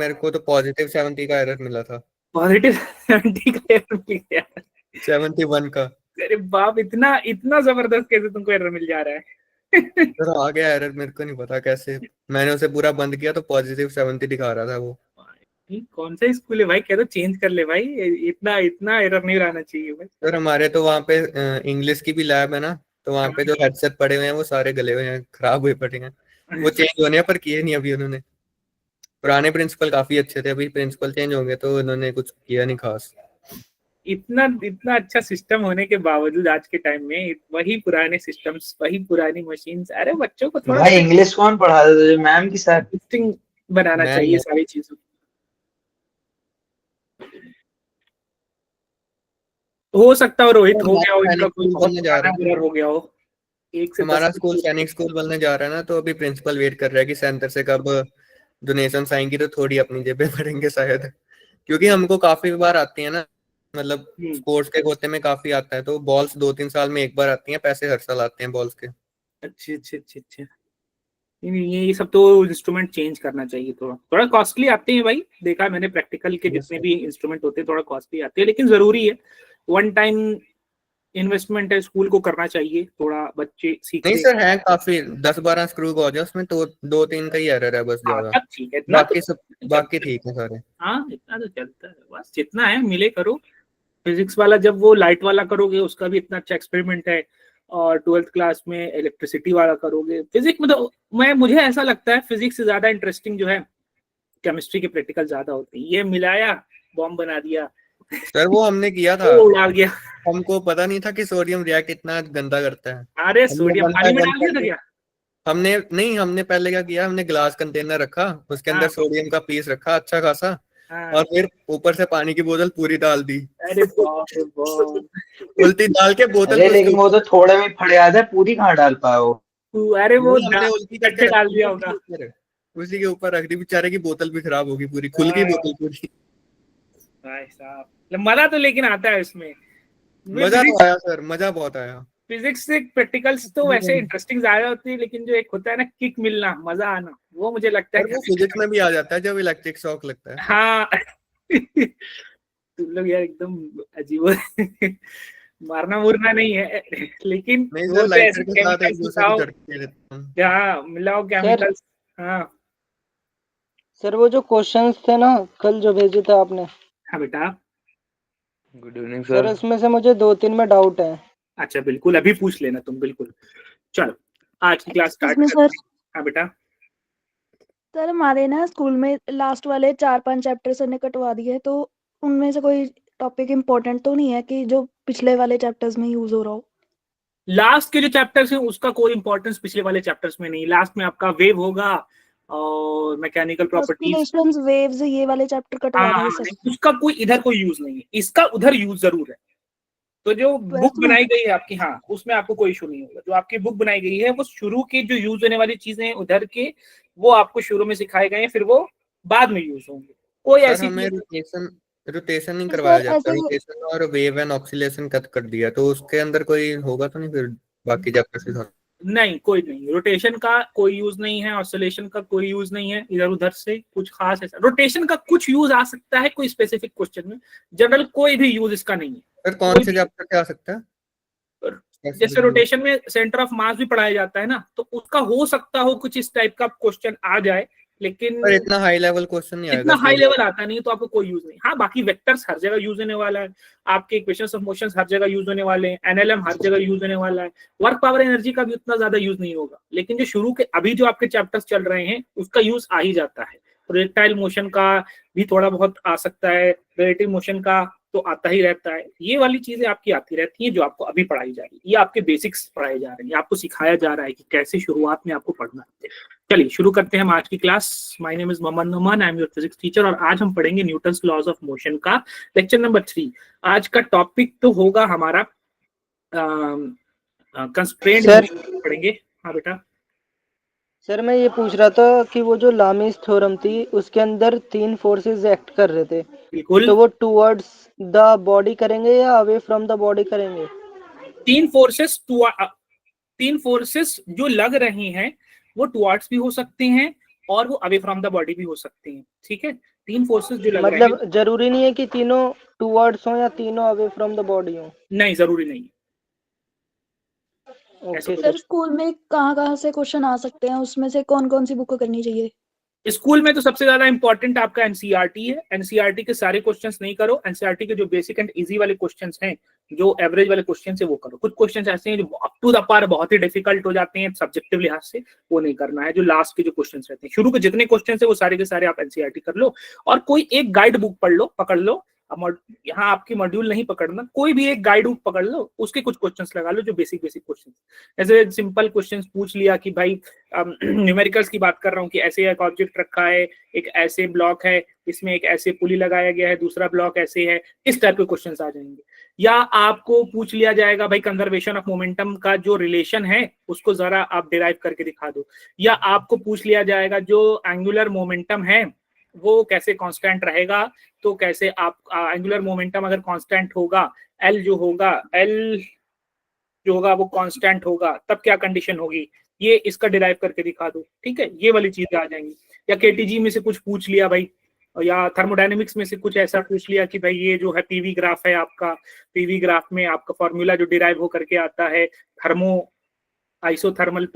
मेरे को तो +70 का एरर मिला था। +70 का एरर मिल गया? 71 का। अरे बाप, इतना इतना जबरदस्त कैसे तुमको एरर मिल जा रहा है? सर आ गया एरर, मेरे को नहीं पता कैसे। मैंने उसे पूरा बंद किया तो +70 दिखा रहा था वो। कौन सा स्कूल है भाई? क्या तो चेंज कर ले भाई, इतना इतना एरर नहीं रहना चाहिए भाई। सर हमारे तो वहाँ पे इंग्लिश की भी लैब है ना, तो वहाँ पे जो हेडसेट पड़े हुए हैं वो सारे गले हुए हैं, खराब हुए पड़े हैं। वो चेंज होने हैं पर किए नहीं अभी उन्होंने। पुराने प्रिंसिपल काफी अच्छे थे, अभी प्रिंसिपल चेंज होंगे तो उन्होंने कुछ किया नहीं खास। इतना इतना अच्छा सिस्टम होने के बावजूद आज के टाइम में वही पुराने सिस्टम्स, वही पुरानी मशीन्स। अरे बच्चों को थोड़ा भाई इंग्लिश कौन पढ़ाता था, मैम की सर? इंटरेस्टिंग बनाना मैं चाहिए सारी चीजों। हो सकता हो रोहित हो गया हो, इनका सैनिक कोई स्कूल बहुत बनने जा पुराना रहा है। एरर हो गया हो। 1 से 10 हमारा स्कूल सैनिक स्कूल बनने जा रहा है ना, तो अभी प्रिंसिपल वेट कर रहा है कि सेंटर से कब डोनेशन आएंगी तो थोड़ी अपनी जेबें भरेंगे शायद। क्योंकि हमको काफी बार आती है ना, मतलब स्पोर्ट्स के कोटे में काफी आता है, तो बॉल्स 2-3 साल में एक बार आती हैं, पैसे हर साल आते हैं बॉल्स के। अच्छे अच्छे अच्छे अच्छे। ये सब तो इंस्ट्रूमेंट चेंज करना चाहिए। थोड़ा थोड़ा कॉस्टली आते हैं भाई, देखा मैंने प्रैक्टिकल के जितने भी इंस्ट्रूमेंट होते हैं थोड़ा कॉस्टली आते हैं, लेकिन जरूरी है। वन टाइम इन्वेस्टमेंट है, स्कूल को करना चाहिए, थोड़ा बच्चे नहीं सीखते सर, है काफी 10-12 स्क्रू गॉज है उसमें, तो 2-3 का ही एरर है बस ज्यादा। तब ठीक है, इतना तो बाकी सब बाकी चलता है। ठीक है सारे। हाँ इतना तो चलता है, बस जितना है मिले करो। फिजिक्स वाला जब वो लाइट वाला करोगे उसका भी इतना अच्छा एक्सपेरिमेंट है, और 12th क्लास में इलेक्ट्रिसिटी वाला करोगे। फिजिक्स में तो मुझे ऐसा लगता है फिजिक्स से ज्यादा इंटरेस्टिंग जो है केमिस्ट्री के प्रैक्टिकल ज्यादा होते हैं। ये मिलाया, बॉम्ब बना दिया, सर वो हमने किया था, वो उड़ा गया। हमको पता नहीं था कि सोडियम रिएक्ट इतना गंदा करता है। अरे हमने सोडियम वन पानी बाय में वन डाल दिया था करके, क्या? हमने नहीं, हमने पहले क्या किया, हमने ग्लास कंटेनर रखा, उसके अंदर हाँ सोडियम का पीस रखा अच्छा खासा, हाँ। और फिर ऊपर से पानी की बोतल पूरी डाल दी। अरे बाप रे बाप। उल्टी डाल के बोतल अरे को उसके लेकिन वो ऊपर। तो थोड़े में फट जाता है, पूरी कहाँ डाल पाए वो? अरे वो नहीं, हमने उल्टी करके कट्टे रख डाल दी दिया उसी होगा। के ऊपर, उसी के ऊपर रख दी, बेचारे की बोतल भी खराब होगी पूरी, खुल गई हाँ, बोतल पूरी। भाई साहब मजा तो लेकिन आता है इसमें। मजा तो फिजिक्स आया सर, मजा बहुत आया। फिजिक्स से प्रैक्टिकल्स तो वैसे इंटरेस्टिंग ज्यादा होती है, लेकिन जो एक होता है ना किक मिलना, मजा आना, वो मुझे लगता और है। वो फिजिक्स में भी आ जाता है जब इलेक्ट्रिक शॉक लगता है। हाँ। तुम लोग यार एकदम अजीब हो। मारना मुरना नहीं है, लेकिन नहीं सर, वो तो लाइटर ऐसे के साथ एक केमिकल्स दूसरे को मिलाओ, झटके देते हैं। जहाँ मिलाओ सर केमिकल्स। हाँ सर वो जो क्वेश्चंस थे ना कल जो भेजे थे आपने, हाँ बेटा। Good evening sir sir. उसमें से मुझे 2-3 में डाउट है। अच्छा बिल्कुल, अभी पूछ लेना तुम, बिल्कुल। चलो आज की क्लास एक्सक्यूज स्टार्ट मी सर। करते हैं। हाँ बेटा। सर हमारे ना स्कूल में लास्ट वाले 4-5 चैप्टर सर ने कटवा दिए, तो उनमें से कोई टॉपिक इम्पोर्टेंट तो नहीं है कि जो पिछले वाले चैप्टर्स में यूज हो रहा हो? लास्ट के जो चैप्टर्स हैं उसका कोई इंपॉर्टेंस पिछले वाले चैप्टर्स में नहीं। लास्ट में आपका वेव होगा और मैकेनिकल प्रॉपर्टीज। ऑस्किलेशंस, वेव्स, ये वाले चैप्टर कटवा हाँ दिए सर। नहीं, उसका कोई इधर कोई यूज नहीं है, इसका उधर यूज जरूर है। तो जो बुक 12th में? बनाई गई है आपकी, हाँ उसमें आपको कोई इशू नहीं होगा। जो आपकी बुक बनाई गई है वो शुरू की जो यूज होने वाली चीजें हैं उधर के, वो आपको शुरू में सिखाए गए हैं, फिर वो बाद में यूज होंगे। कोई सर ऐसी हमें चीज रोटेशन नहीं तो करवाया सर जाता, ऐसे रोटेशन और वेव एंड ऑक्सीलेशन कट कर दिया, तो उसके अंदर कोई होगा तो नहीं फिर बाकी चैप्टर से थोड़ा। नहीं, कोई नहीं, रोटेशन का कोई यूज नहीं है, ऑसिलेशन का कोई यूज नहीं है, इधर उधर से कुछ खास ऐसा। रोटेशन का कुछ यूज आ सकता है कोई स्पेसिफिक क्वेश्चन में, जनरल कोई भी यूज इसका नहीं है। सर कौन कोई से भी, चैप्टर पे आ सकता है? जैसे रोटेशन में सेंटर ऑफ मास भी पढ़ाया जाता है ना, तो उसका हो सकता हो कुछ इस टाइप का क्वेश्चन आ जाए, लेकिन पर इतना हाई लेवल क्वेश्चन नहीं आएगा इतना हाई फिर। लेवल आता नहीं, तो आपको कोई यूज नहीं। हाँ बाकी वेक्टर्स हर जगह यूज होने वाला है, आपके इक्वेशंस ऑफ मोशंस हर जगह यूज होने वाले हैं, एनएलएम हर जगह यूज होने वाला है, वर्क पावर एनर्जी का भी उतना ज्यादा यूज नहीं होगा। लेकिन जो शुरू के अभी जो आपके चैप्टर्स चल रहे हैं उसका यूज आ ही जाता है। प्रोजेक्टाइल मोशन का भी थोड़ा बहुत आ सकता है, रिलेटिव मोशन का तो आता ही रहता है। ये वाली चीजें आपकी आती रहती हैं जो आपको अभी पढ़ाई जा रही है। ये आपके बेसिक्स पढ़ाए जा रहे हैं, आपको सिखाया जा रहा है कि कैसे शुरुआत में आपको पढ़ना है। चलिए शुरू करते हैं हम आज की class. My name is Mohammad Noman, I am your physics teacher, और आज हम पढ़ेंगे न्यूटन्स लॉज ऑफ मोशन का लेक्चर नंबर 3। आज का टॉपिक तो होगा हमारा कंस्ट्रेंट सर मोशन पढ़ेंगे। हाँ बेटा। सर मैं ये पूछ रहा था कि वो जो लामीस थ्योरम थी उसके अंदर 3 फोर्सेस एक्ट कर रहे थे, बिल्कुल। तो वो टुवर्ड्स द बॉडी करेंगे या अवे फ्रॉम द बॉडी करेंगे? तीन फोर्सेस जो लग रही हैं वो टुवर्ड्स भी हो सकते हैं और वो अवे फ्रॉम द बॉडी भी हो सकते हैं। ठीक है, 3 फोर्सेस जो लग रहे हैं। मतलब जरूरी नहीं है कि तीनों टूवर्ड्स हो या तीनों अवे फ्रॉम द बॉडी हो। नहीं, जरूरी नहीं है। ऐसा ओके कोई सर सर। स्कूल में कहाँ से क्वेश्चन आ सकते हैं, उसमें से कौन कौन सी बुक करनी चाहिए? स्कूल में तो सबसे ज्यादा इंपॉर्टेंट आपका एनसीईआरटी है। एनसीईआरटी के सारे क्वेश्चंस नहीं करो, एनसीईआरटी के जो बेसिक एंड इजी वाले क्वेश्चंस हैं, जो एवरेज वाले क्वेश्चंस है वो करो। कुछ क्वेश्चंस ऐसे हैं जो अप टू द पार बहुत ही डिफिकल्ट हो जाते हैं सब्जेक्टिव लिहाज से, वो नहीं करना है। जो लास्ट के जो क्वेश्चंस रहते हैं, शुरू के जितने क्वेश्चंस है वो सारे के सारे आप एनसीईआरटी कर लो, और कोई एक गाइड बुक पढ़ लो, पकड़ लो। यहाँ आपकी मॉड्यूल नहीं पकड़ना, कोई भी एक गाइड बुक पकड़ लो, उसके कुछ क्वेश्चंस लगा लो जो बेसिक क्वेश्चंस। ऐसे सिंपल क्वेश्चंस पूछ लिया कि भाई न्यूमेरिकल्स की बात कर रहा हूँ कि ऐसे एक ऑब्जेक्ट रखा है, एक ऐसे ब्लॉक है, इसमें एक ऐसे पुली लगाया गया है, दूसरा ब्लॉक ऐसे है, इस टाइप के क्वेश्चंस आ जाएंगे। या आपको पूछ लिया जाएगा भाई कंजर्वेशन ऑफ मोमेंटम का जो रिलेशन है उसको जरा आप डिराइव करके दिखा दो। या आपको पूछ लिया जाएगा जो एंगुलर मोमेंटम है वो कैसे कांस्टेंट रहेगा, तो कैसे आप एंगुलर मोमेंटम अगर कांस्टेंट होगा, एल जो होगा वो कांस्टेंट होगा, तब क्या कंडीशन होगी, ये इसका डिराइव करके दिखा दो। ठीक है, ये वाली चीजें आ जाएंगी। या केटीजी में से कुछ पूछ लिया भाई, या थर्मोडायनेमिक्स में से कुछ ऐसा पूछ लिया कि भाई ये जो है पीवी ग्राफ है आपका, पीवी ग्राफ में आपका फॉर्मूला जो डिराइव हो करके आता है आइसोथर्मल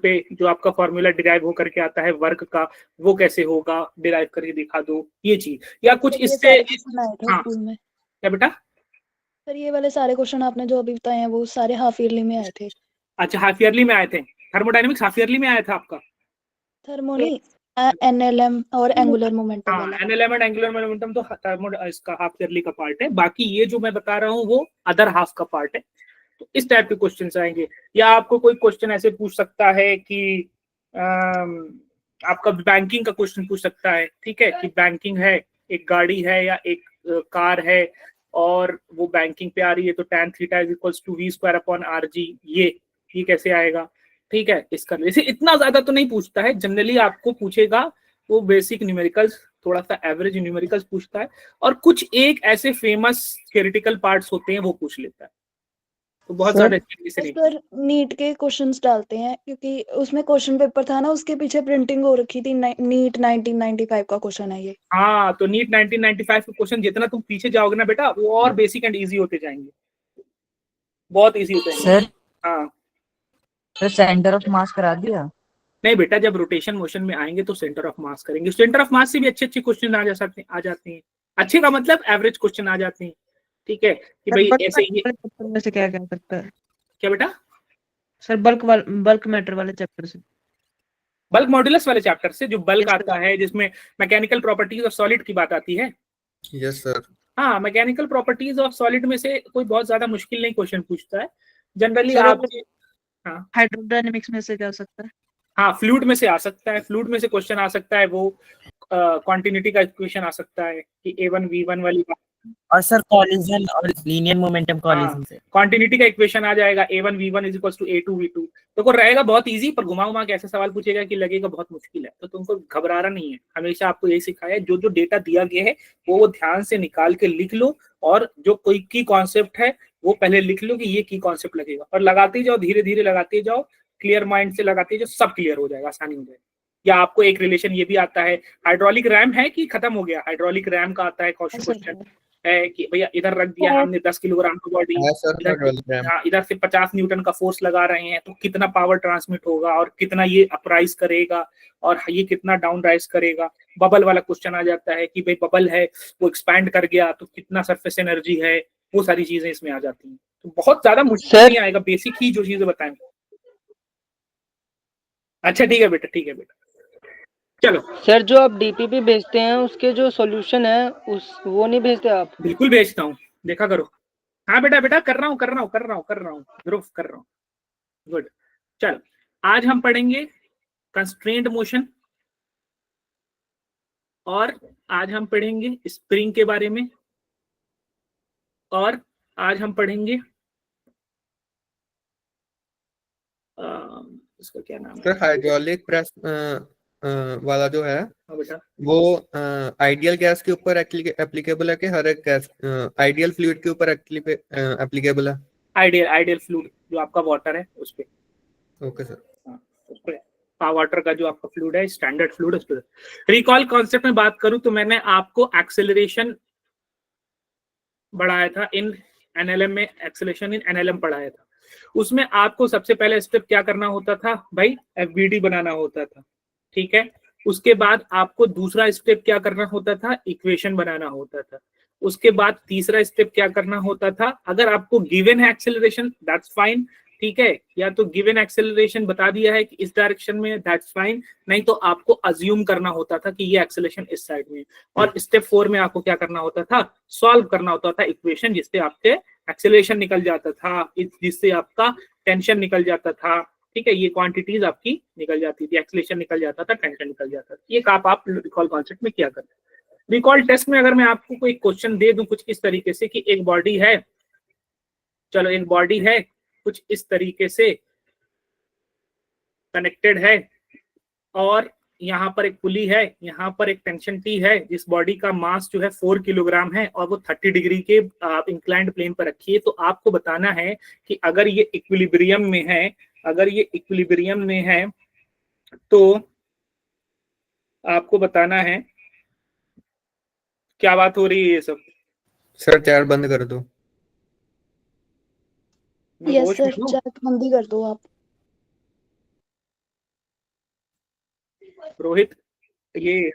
पे जो आपका फॉर्मूला डिराइव हो करके आता है वर्क का, वो कैसे होगा, डिराइव करके दिखा दो, ये चीज। या कुछ सर, ये इससे सारे क्वेश्चन आए थे हाँ, स्कूल में। क्या बेटा? सर ये वाले सारे क्वेश्चन आपने जो अभी बताए हैं वो सारे हाफ ईयरली में आए थे। अच्छा, हाफ ईयरली में आए थे। थर्मोडायनेमिक्स हाफ ईयरली में आया था आपका? थर्मोनी एनएलएम और एंगुलर मोमेंटम हाँ, वाला। एनएलएम एंड एंगुलर मोमेंटम तो थर्मो इसका हाफ ईयरली का पार्ट है। बाकी ये जो मैं बता रहा हूँ वो अदर हाफ का पार्ट है। तो इस टाइप के क्वेश्चन आएंगे। या आपको कोई क्वेश्चन ऐसे पूछ सकता है कि आपका बैंकिंग का क्वेश्चन पूछ सकता है। ठीक है, कि बैंकिंग है, एक गाड़ी है या एक कार है और वो बैंकिंग पे आ रही है, तो tan theta is equals to v square upon rg, ये कैसे आएगा। ठीक है, इसका वैसे इतना ज्यादा तो नहीं पूछता है, जनरली आपको पूछेगा वो बेसिक न्यूमेरिकल्स, थोड़ा सा एवरेज न्यूमेरिकल्स पूछता है, और कुछ एक ऐसे फेमस थ्योरेटिकल पार्ट्स होते हैं वो पूछ लेता है। तो बहुत ज्यादा से नहीं। सर नीट के क्वेश्चंस डालते हैं क्योंकि उसमें क्वेश्चन पेपर था ना, उसके पीछे प्रिंटिंग हो रखी थी, नीट 1995 का क्वेश्चन है ये। हाँ, तो नीट 1995 के क्वेश्चन जितना तुम पीछे जाओगे ना बेटा, वो और बेसिक एंड इजी होते जाएंगे, बहुत इजी होते जाएंगे। सर हाँ, सर सेंटर ऑफ मास करा दिया? नहीं बेटा, जब रोटेशन मोशन में आएंगे तो सेंटर ऑफ मास करेंगे। सेंटर ऑफ मास से भी अच्छे क्वेश्चन आ जाते हैं। अच्छे का मतलब एवरेज क्वेश्चन आ जाते हैं। ठीक है, कि भाई ऐसे ये चैप्टर में से क्या क्या सकता है क्या बेटा? सर? बल्क मैटर वाले चैप्टर से, बल्क मॉड्यूलस वाले चैप्टर से जो बल्क Yes, आता है, जिसमें मैकेनिकल प्रॉपर्टीज ऑफ सॉलिड की बात आती है। Yes sir. हाँ, मैकेनिकल प्रॉपर्टीज ऑफ सॉलिड में से कोई बहुत ज्यादा मुश्किल नहीं क्वेश्चन पूछता है जनरली। सर, आप हाँ हाइड्रोडायनेमिक्स में से क्या सकता है? हाँ, फ्लूइड में से आ सकता है, फ्लूइड में से क्वेश्चन आ सकता है, वो कॉन्टिन्यूटी का इक्वेशन आ सकता है कि A1 V1 वाली बात। और सर कॉलिजन और लीनियर मोमेंटम कॉलिजन से कॉन्टिन्यूटी का इक्वेशन आ जाएगा A1 V1 is equals to A2 V2। तो रहेगा बहुत इजी, पर घुमा के ऐसे सवाल पूछेगा कि लगेगा बहुत मुश्किल है, तो तुमको घबराना नहीं है। हमेशा आपको यही सिखाया है, जो जो डेटा दिया गया है वो ध्यान से निकाल के लिख लो, और जो कोई की कॉन्सेप्ट है वो पहले लिख लो कि ये की कॉन्सेप्ट लगेगा, और लगाते जाओ, धीरे धीरे लगाते जाओ, क्लियर माइंड से लगाते जाओ, सब क्लियर हो जाएगा, आसानी हो जाएगी। या आपको एक रिलेशन ये भी आता है, हाइड्रोलिक रैम है कि खत्म हो गया, हाइड्रोलिक रैम का आता है क्वेश्चन है कि भैया इधर रख दिया हमने 10 किलोग्राम का बॉडी, इधर से 50 न्यूटन का फोर्स लगा रहे हैं, तो कितना पावर ट्रांसमिट होगा और कितना ये अपराइज करेगा और ये कितना डाउन राइज करेगा। बबल वाला क्वेश्चन आ जाता है कि भाई बबल है वो एक्सपैंड कर गया तो कितना सरफेस एनर्जी है, वो सारी चीजें इसमें आ जाती हैं। तो बहुत ज्यादा मुश्किल नहीं आएगा, बेसिक ही जो चीजें बताएंगे। अच्छा ठीक है बेटा, ठीक है बेटा, चलो। सर जो आप डीपीपी भेजते हैं उसके जो सॉल्यूशन है वो नहीं भेजते आप? बिल्कुल भेजता हूँ, देखा करो। हाँ बेटा कर रहा हूँ, जरूर कर रहा हूँ। गुड, चलो आज हम पढ़ेंगे कंस्ट्रेंट मोशन, और आज हम पढ़ेंगे स्प्रिंग के बारे में, और आज हम पढ़ेंगे इसका क्या नाम है हाइड्रोलिक प्रेस वाला जो है बेटा, वो आइडियल गैस के ऊपर एप्लीकेबल है कि हर एक गैस आइडियल फ्लूइड के ऊपर एप्लीकेबल है? आइडियल फ्लूइड जो आपका वाटर है उस पे। Okay sir. उस पे वाटर का जो आपका फ्लूइड है, स्टैंडर्ड फ्लूइड। रिकॉल कॉन्सेप्ट में बात करूं तो मैंने आपको एक्सेलरेशन बढ़ाया था इन एनएलएम में, एक्सेलरेशन इन एनएलएम पढ़ाया था। उसमें आपको सबसे पहले स्टेप क्या करना होता था भाई, एफबीडी बनाना होता था, ठीक है। उसके बाद आपको दूसरा स्टेप क्या करना होता था, इक्वेशन बनाना होता था। उसके बाद तीसरा स्टेप क्या करना होता था, अगर आपको गिवन है एक्सेलरेशन दैट्स फाइन, ठीक है, या तो गिवन एक्सेलरेशन बता दिया है कि इस डायरेक्शन में, दैट्स फाइन, नहीं तो आपको अज्यूम करना होता था कि ये एक्सेलरेशन इस साइड में। और स्टेप 4 में आपको क्या करना होता था, सॉल्व करना होता था इक्वेशन, जिससे आपके एक्सेलरेशन निकल जाता था, जिससे आपका टेंशन निकल जाता था, ठीक है, ये क्वांटिटीज आपकी निकल जाती थी, एक्सेलरेशन निकल जाता था, टेंशन निकल जाता था। ये आप रिकॉल कॉन्सेप्ट में किया करते। रिकॉल टेस्ट में अगर मैं आपको कोई क्वेश्चन दे दूं कुछ इस तरीके से कि एक बॉडी है, चलो एक बॉडी है कुछ इस तरीके से कनेक्टेड है, और यहाँ पर एक पुली है, यहाँ पर एक टेंशन टी है, जिस बॉडी का मास जो है 4 किलोग्राम है और वो 30 डिग्री के इंक्लाइंड प्लेन पर रखी है। तो आपको बताना है कि अगर ये इक्विलिब्रियम में है, अगर ये इक्विलिब्रियम में है तो आपको बताना है क्या बात हो रही है ये सब। सर चैट बंद कर दो। यस सर, चैट बंद ही कर दो आप। रोहित, ये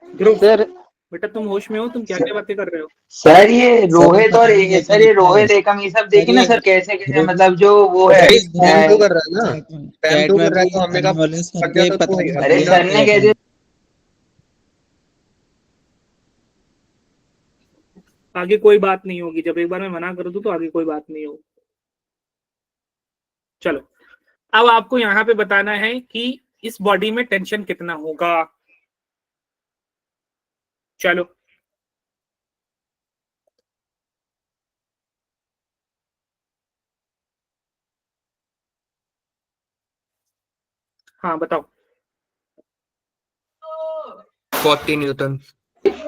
ध्रुव, सर बेटा तुम होश में हो, तुम क्या क्या बातें कर रहे हो? सर ये रोहित और सर ये रोहित एकम ये सब देखिए ना सर, कैसे कैसे मतलब जो वो है स्पैम तो कर रहा है ना, स्पैम तो कर रहा है, तो हमने कहा कर दिया तो अरे सर ने कह दिया। आगे कोई बात नहीं होगी, जब एक बार मैं मना कर दूं तो आगे कोई बात नहीं होगी। चलो, अब आपको यहाँ पे बताना है कि इस बॉडी में टेंशन कितना होगा। चलो, हाँ बताओ। 40 न्यूटन।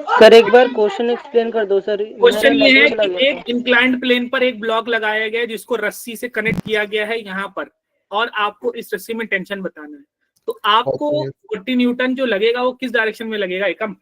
सर एक बार क्वेश्चन एक्सप्लेन कर दो सर। क्वेश्चन मेरा ये है network चला कि गया एक इंक्लाइंड प्लेन पर एक ब्लॉक लगाया गया है जिसको रस्सी से कनेक्ट किया गया है यहाँ पर, और आपको इस रस्सी में टेंशन बताना है। तो आपको 40 न्यूटन जो लगेगा वो किस डायरेक्शन में लगेगा एकम?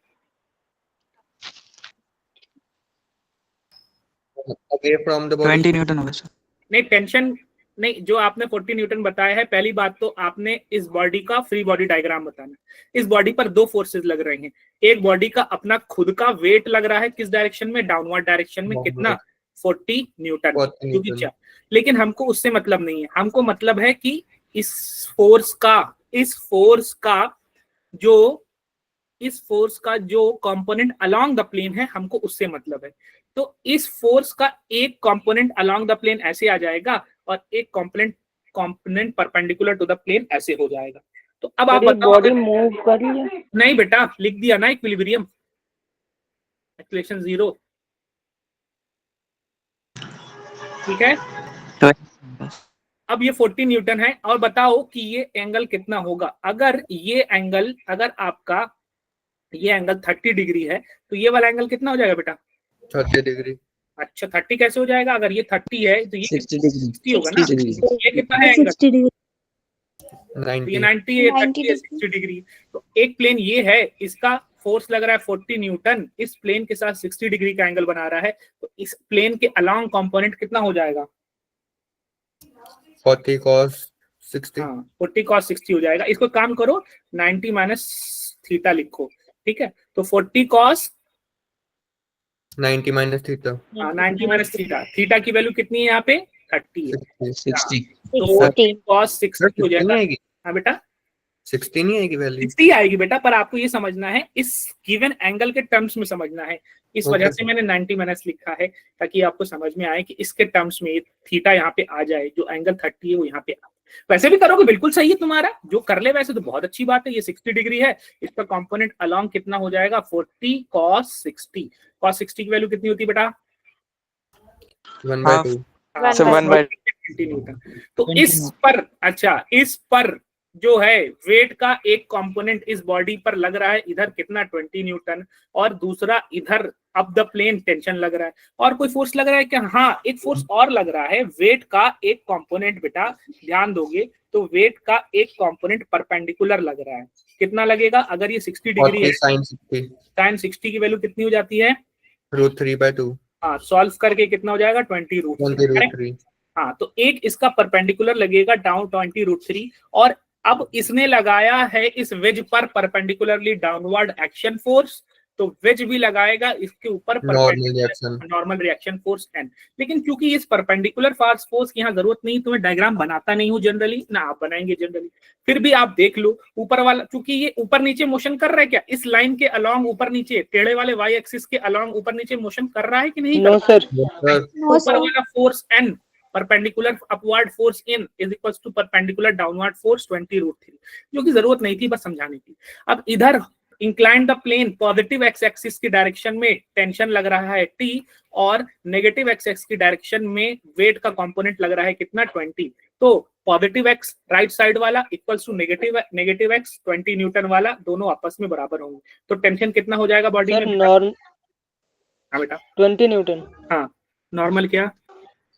Away from the body. 20 Newton होगा सर। नहीं, टेंशन नहीं, जो आपने 40 न्यूटन बताया है, पहली बात तो आपने इस बॉडी का फ्री बॉडी डायग्राम बताना है। इस बॉडी पर दो फोर्सेस लग रहे हैं, एक बॉडी का अपना खुद का वेट लग रहा है किस डायरेक्शन में, डाउनवर्ड डायरेक्शन में, कितना 40 न्यूटन, क्योंकि लेकिन हमको उससे मतलब नहीं है, हमको मतलब है कि इस फोर्स का जो कंपोनेंट अलोंग द प्लेन है, हमको उससे मतलब है। तो इस फोर्स का एक कंपोनेंट अलोंग द प्लेन ऐसे आ जाएगा और एक component perpendicular to the plane ऐसे हो जाएगा। तो अब आप बताओ, बॉडी मूव कर रही है? नहीं बेटा, लिख दिया ना इक्विलिब्रियम, एक्सेलरेशन 0, ठीक है। अब ये 40 न्यूटन है, और बताओ कि ये एंगल कितना होगा। अगर ये एंगल, अगर आपका ये एंगल 30 डिग्री है तो ये वाला एंगल कितना हो जाएगा बेटा? 30 डिग्री। अच्छा, 30 कैसे हो जाएगा? अगर ये 30 है तो ये 60 होगा ना। 60 तो ये कितना है एंगल? 60 डिग्री। तो ये 90। 90 है, 30 है, 90 60 डिग्री। तो एक प्लेन ये है, इसका फोर्स लग रहा है 40 न्यूटन, इस प्लेन के साथ 60 डिग्री का एंगल बना रहा है, तो इस प्लेन के अलोंग कंपोनेंट कितना हो जाएगा? 40 cos 60। हाँ, 40 cos 60 हो जाएगा। इसको काम करो, 90 माइनस थीटा लिखो, ठीक है। तो 40 cos 90 minus theta. 90 minus theta, theta की वैल्यू कितनी है यहाँ पे? 30 है। 60। तो 40 cos 60 हो जाएगा। आएगी, हाँ बेटा, 60 नहीं आएगी वैल्यू। 60 आएगी बेटा, पर आपको ये समझना है, इस गिवन एंगल के टर्म्स में समझना है। इस वजह से मैंने 90 माइनस लिखा है, ताकि आपको समझ में आए कि इसके टर्म्स में थीटा यहाँ पे आ जाए, जो एंगल 30 है वो यहाँ पे आए। वैसे भी करोगे बिल्कुल सही है तुम्हारा, जो कर ले वैसे तो बहुत अच्छी बात है। ये 60 डिग्री है, इसका कंपोनेंट अलोंग कितना हो जाएगा? 40 cos 60। cos 60 की वैल्यू कितनी होती है बेटा? 1/2। हाँ, 1/2 न्यूटन। तो इस पर, अच्छा, इस पर जो है वेट का एक कंपोनेंट इस बॉडी पर लग रहा है, इधर कितना 20 न्यूटन, और दूसरा इधर अप द प्लेन टेंशन लग रहा है, और कोई फोर्स लग रहा है क्या? हाँ, एक फोर्स और लग रहा है, वेट का एक कंपोनेंट, बेटा ध्यान दोगे तो वेट का एक कंपोनेंट परपेंडिकुलर लग रहा है। कितना लगेगा? अगर ये 60 डिग्री है, साइन 60 की वैल्यू कितनी हो जाती है? √3/2। हाँ, सॉल्व करके कितना हो जाएगा? 20√3। हाँ, तो एक इसका परपेंडिकुलर लगेगा डाउन 20√3, और अब इसने लगाया है इस वेज पर परपेंडिकुलरली डाउनवर्ड एक्शन फोर्स, तो वेज भी लगाएगा इसके ऊपर नॉर्मल रिएक्शन फोर्स एन। लेकिन क्योंकि इस परपेंडिकुलर फोर्स की यहाँ जरूरत नहीं, तो मैं डायग्राम बनाता नहीं हूँ जनरली, ना आप बनाएंगे जनरली, फिर भी आप देख लो ऊपर वाला, क्योंकि ये ऊपर नीचे मोशन कर रहा है क्या इस लाइन के अलोंग, ऊपर नीचे टेढ़े वाले वाई एक्सिस के अलोंग ऊपर नीचे मोशन कर रहा है कि नहीं? No sir. ऊपर वाला force N, perpendicular upward force in is equals to perpendicular downward force 20√3, जो की जरूरत नहीं थी, बस समझाने की। अब इधर incline the plane positive X axis की डायरेक्शन में टेंशन लग रहा है T, और नेगेटिव एक्स एक्सिस की डायरेक्शन में वेट का कंपोनेंट लग रहा है कितना? 20। तो पॉजिटिव एक्स राइट साइड वाला equals to negative X 20 newton वाला, दोनों आपस में बराबर होंगे, तो टेंशन कितना हो जाएगा बॉडी में? हाँ बेटा 20 न्यूटन। हाँ, नॉर्मल क्या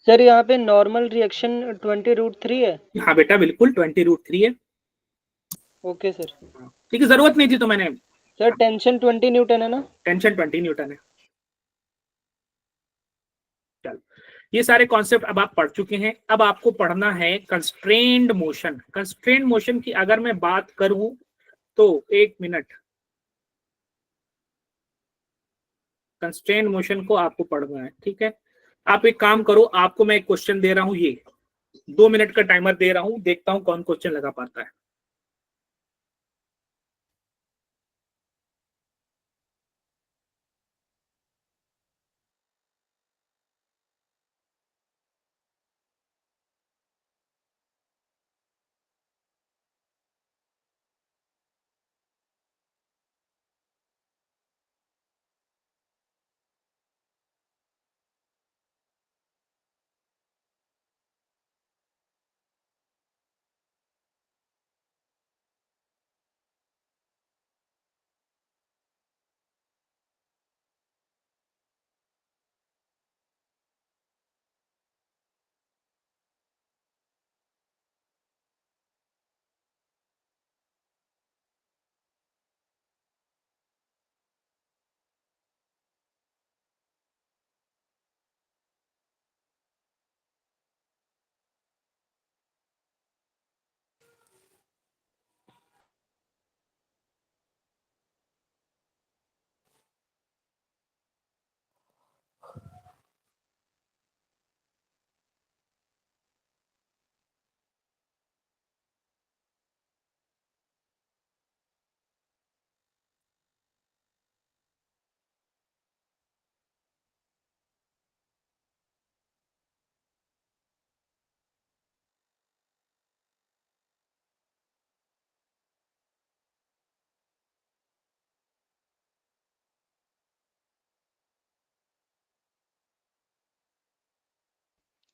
सर? यहाँ पे नॉर्मल रिएक्शन 20√3 है। हाँ बेटा बिल्कुल 20√3 है। Okay sir. ठीक है, जरूरत नहीं थी तो मैंने। सर टेंशन 20 न्यूटन है ना? टेंशन 20 न्यूटन है। चल, ये सारे कॉन्सेप्ट अब आप पढ़ चुके हैं। अब आपको पढ़ना है कंस्ट्रेन्ड मोशन। कंस्ट्रेन्ड मोशन की अगर मैं बात करूं तो एक मिनट, कंस्ट्रेन्ड मोशन को आपको पढ़ना है, ठीक है? आप एक काम करो, आपको मैं एक क्वेश्चन दे रहा हूं, ये 2 मिनट का टाइमर दे रहा हूं, देखता हूं कौन क्वेश्चन लगा पाता है।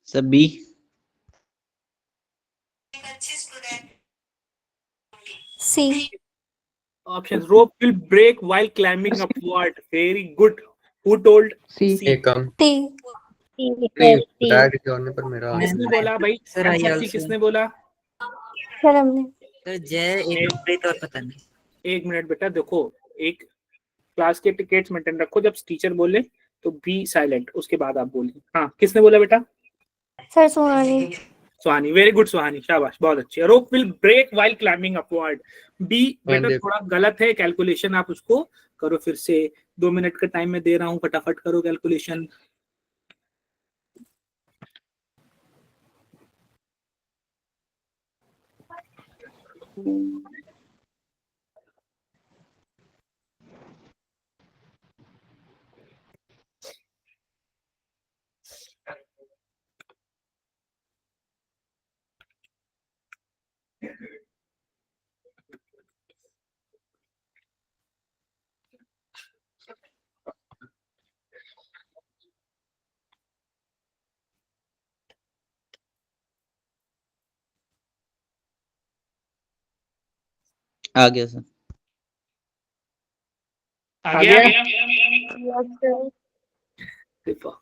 सब B. C. Option, rope will break while climbing upward. Very good. Who told? C. Ekam. T. बताया किसी और ने, पर मेरा किसने बोला भाई? Sir I answer C also. किसने बोला? सर हमने। सर जय एक प्रीत और पता नहीं। एक मिनट बेटा, देखो, एक क्लास के टिकेट्स मेंटेन रखो, जब टीचर बोले तो बी साइलेंट, उसके बाद आप बोलिए। हाँ, किसने बोला बेटा? Sir Suhani. Suhani, very good Suhani, शाबाश, बहुत अच्छी। Rope will break while climbing upward. B बेटा थोड़ा गलत है कैलकुलेशन, आप उसको करो फिर से। 2 मिनट का टाइम मैं दे रहा हूँ, फटाफट करो कैलकुलेशन। आ गया सर। आ गया? Yes sir. देखो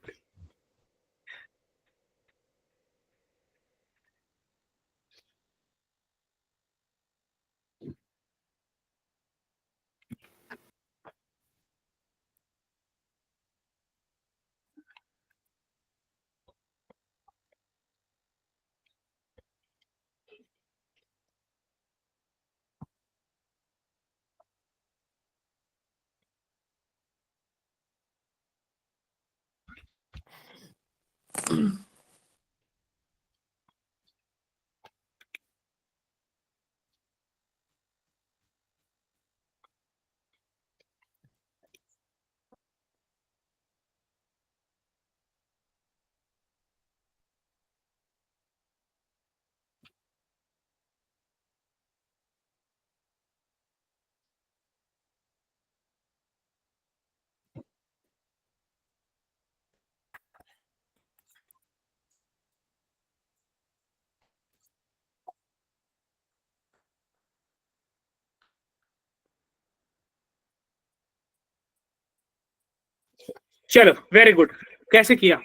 चलो वेरी गुड, कैसे किया?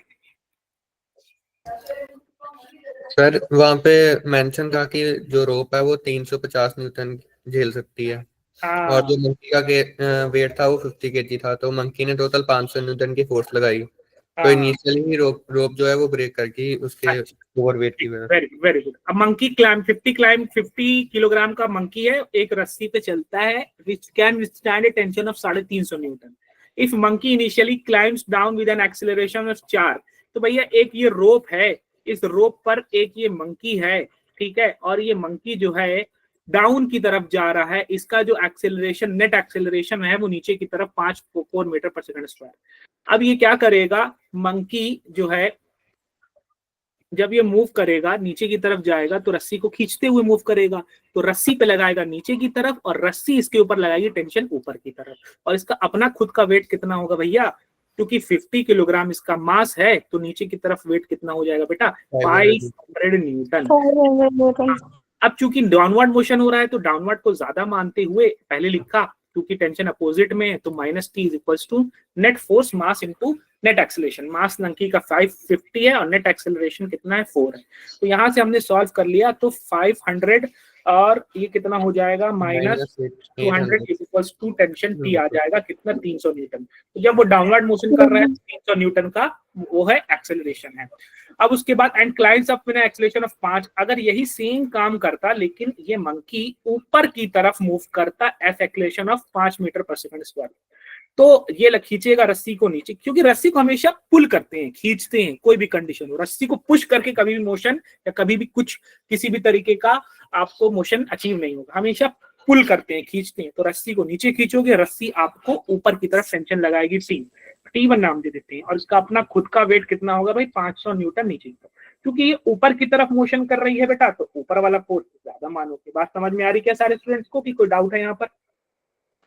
सर वहाँ पे मेंशन था कि जो रोप है वो 350 न्यूटन झेल सकती है, और जो मंकी का वेट था वो 50 केजी था, तो मंकी ने टोटल 500 न्यूटन की फोर्स लगाई। तो इनिशियली ही रोप जो है वो ब्रेक कर गई उसके ओवर वेट की वजह से। Very very good. अब मंकी क्लाइम 50 किलोग्राम का मंकी है, एक रस्सी पे चलता है, which can withstand A tension of 350 Newton. If monkey initially climbs down with an acceleration of 4, तो भैया एक ये रोप है, इस रोप पर एक ये मंकी है, ठीक है, और ये मंकी जो है डाउन की तरफ जा रहा है, इसका जो एक्सेलरेशन नेट एक्सेलरेशन है वो नीचे की तरफ 4 मीटर पर सेकंड स्क्वायर। अब ये क्या करेगा, मंकी जो है जब ये मूव करेगा नीचे की तरफ जाएगा तो रस्सी को खींचते हुए मूव करेगा, तो रस्सी पे लगाएगा नीचे की तरफ और रस्सी इसके ऊपर लगाएगी टेंशन ऊपर की तरफ, और इसका अपना खुद का वेट कितना होगा भैया, क्योंकि 50 किलोग्राम इसका मास है तो नीचे की तरफ वेट कितना हो जाएगा बेटा, 500 न्यूटन। अब चूंकि डाउनवर्ड मोशन हो रहा है तो डाउनवर्ड को ज्यादा मानते हुए पहले लिखा, क्योंकि टेंशन अपोजिट में है तो -T is equals to net force mass into net acceleration. Mass नंकी का 550 है और नेट एक्सेलरेशन कितना है 4 है, तो यहां से हमने सॉल्व कर लिया, तो 500 और ये कितना हो जाएगा -200 is equals to tension T आ जाएगा कितना 300 न्यूटन। तो जब वो डाउनवर्ड मोशन कर रहा है 300 न्यूटन का वो है एक्सेलरेशन है। अब उसके बाद and climbs up with acceleration of 5, अगर यही सेम काम करता लेकिन ये मंकी ऊपर की तरफ मूव करता एट एक्सेलरेशन ऑफ 5 मीटर पर सेकंड स्क्वायर, तो ये खींचेगा रस्सी को नीचे, क्योंकि रस्सी को हमेशा पुल करते हैं, खींचते हैं, कोई भी कंडीशन हो, रस्सी को पुश करके कभी भी मोशन या कभी भी कुछ किसी भी तरीके का आपको मोशन अचीव नहीं होगा, हमेशा पुल करते हैं, खींचते हैं। तो रस्सी को नीचे खींचोगे, रस्सी आपको ऊपर की तरफ टेंशन लगाएगी, T1 नाम दे देते हैं, और इसका अपना खुद का वेट कितना होगा भाई 500 न्यूटन नीचे की तरफ, क्योंकि ये ऊपर की तरफ मोशन कर रही है बेटा, तो ऊपर वाला फोर्स ज्यादा मानोगे। बात समझ में आ रही क्या सारे स्टूडेंट्स को, कि कोई डाउट है यहाँ पर?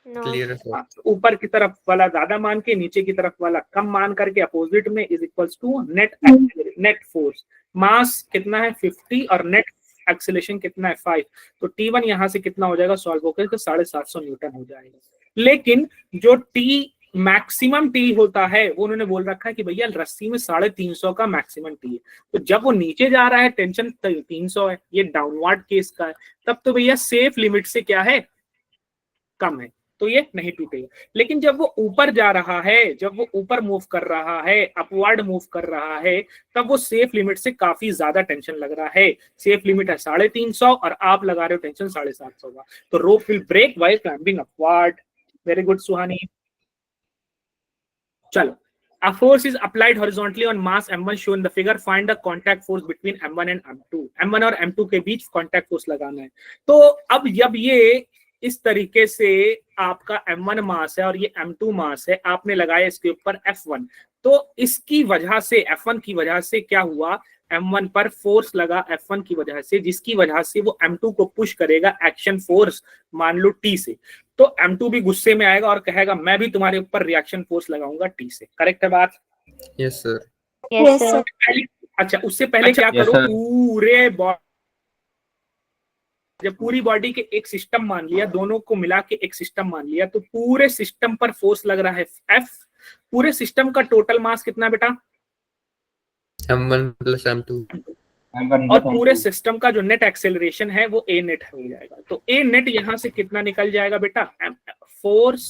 क्लियर है सर। ऊपर की तरफ वाला ज्यादा मान के नीचे की तरफ वाला कम मान करके अपोजिट में is equals to net force. Mass कितना है 50 और नेट एक्सेलरेशन कितना है 5, तो T1 यहाँ से कितना हो जाएगा सॉल्व होकर तो 750 न्यूटन हो जाएगा। लेकिन जो T मैक्सिमम T होता है वो उन्होंने बोल रखा है कि भैया रस्सी में 350 का मैक्सिमम T है, तो जब वो नीचे जा रहा है टेंशन 300 है, ये डाउनवर्ड केस का है, तब तो भैया सेफ लिमिट से क्या है कम है, तो ये नहीं टूटेगा। लेकिन जब वो ऊपर जा रहा है, जब वो ऊपर मूव कर रहा है, अपवर्ड मूव कर रहा है, तब वो सेफ लिमिट से काफी ज्यादा टेंशन लग रहा है। सेफ लिमिट है 350 और आप लगा रहे हो टेंशन 750 का, तो rope will break while climbing upward. Very good Suhani. चलो, a force is applied horizontally on mass m1 shown in the figure, find the contact force between m1 and m2। m1 और m2 के बीच contact force लगाना है। तो अब जब ये इस तरीके से आपका m1 मास है और ये m2 मास है, आपने लगाया इसके ऊपर F1, तो इसकी वजह से F1 की वजह से क्या हुआ, m1 पर फोर्स लगा F1 की वजह से, जिसकी वजह से वो m2 को पुश करेगा एक्शन फोर्स मान लो T से, तो m2 भी गुस्से में आएगा और कहेगा मैं भी तुम्हारे ऊपर रिएक्शन फोर्स लगाऊंगा T से। करेक्ट है बात? Yes sir. Yes sir. अच्छा, उससे पहले क्या करो, पूरे जब पूरी बॉडी के एक सिस्टम मान लिया, दोनों को मिला के एक सिस्टम मान लिया, तो पूरे सिस्टम पर फोर्स लग रहा है F। पूरे सिस्टम का टोटल मास कितना बेटा? m1 plus m2। और पूरे सिस्टम का जो नेट एक्सेलरेशन है वो a नेट हो जाएगा। तो a नेट यहाँ से कितना निकल जाएगा बेटा? Force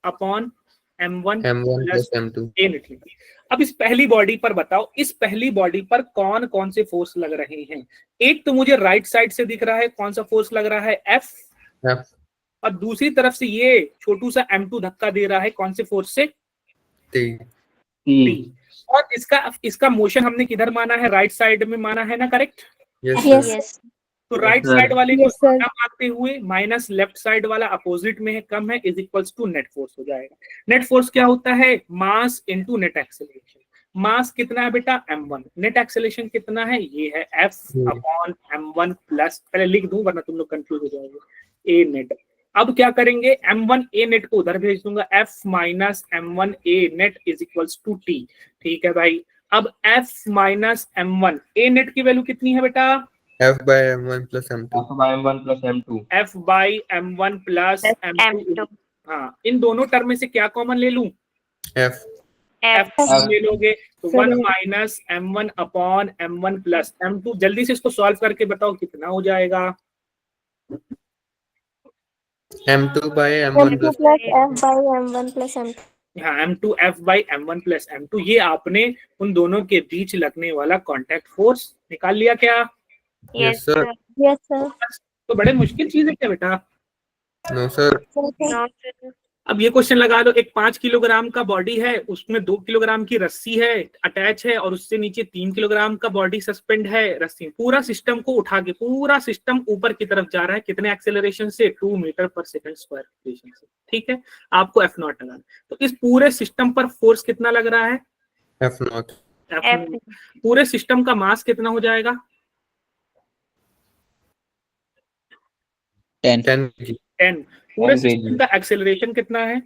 upon m1 plus m2। a net निकल। अब इस पहली बॉडी पर बताओ, इस पहली बॉडी पर कौन कौन से फोर्स लग रहे हैं? एक तो मुझे राइट साइड से दिख रहा है, कौन सा फोर्स लग रहा है? F। और दूसरी तरफ से ये छोटू सा m2 धक्का दे रहा है, कौन से फोर्स से? T। और इसका मोशन हमने किधर माना है? राइट साइड में माना है ना, करेक्ट? Yes. तो राइट साइड वाले को ज्यादा मानते हुए माइनस लेफ्ट साइड वाला अपोजिट में है, कम है, is equals to net force हो जाएगा। नेट फोर्स क्या होता है? Mass into net acceleration. Mass कितना है बेटा? m1। नेट एक्सेलरेशन कितना है? ये है F अपॉन m1 प्लस, पहले लिख दूं वरना तुम लोग कंफ्यूज हो जाओगे, a नेट। अब क्या करेंगे? m1 a नेट को उधर भेज दूंगा, F minus m1 a net is equals to T। ठीक है भाई। अब F minus m1 a net की वैल्यू कितनी है बेटा? F by m1 plus m2। F by m1 plus m2। हाँ, इन दोनों टर्म में से क्या कॉमन ले लूं? F। F ले लोगे तो 1 minus m1 upon m1 plus m2। जल्दी से इसको सॉल्व करके बताओ कितना हो जाएगा? m2 by m1 M2 plus plus F by M1 plus M2. हाँ, m2 F by m1 plus m2। ये आपने उन दोनों के बीच लगने वाला कांटेक्ट फोर्स निकाल लिया क्या? Yes sir। Yes, sir. तो बड़े मुश्किल चीज है क्या बेटा? No sir। No, अब ये क्वेश्चन लगा दो, एक 5 किलोग्राम का बॉडी है, उसमें 2 किलोग्राम की रस्सी है अटैच है, और उससे नीचे 3 किलोग्राम का बॉडी सस्पेंड है रस्सी। पूरा सिस्टम को उठा के पूरा सिस्टम ऊपर की तरफ जा रहा है, कितने एक्सेलरेशन से? 2 मीटर पर सेकंड स्क्वायर एक्सेलरेशन से। ठीक है, आपको F नॉट लगाना। तो इस पूरे सिस्टम पर फोर्स कितना लग रहा है? F not. F। पूरे सिस्टम का मास कितना हो जाएगा? 10। पूरे सिस्टम का एक्सेलरेशन कितना है?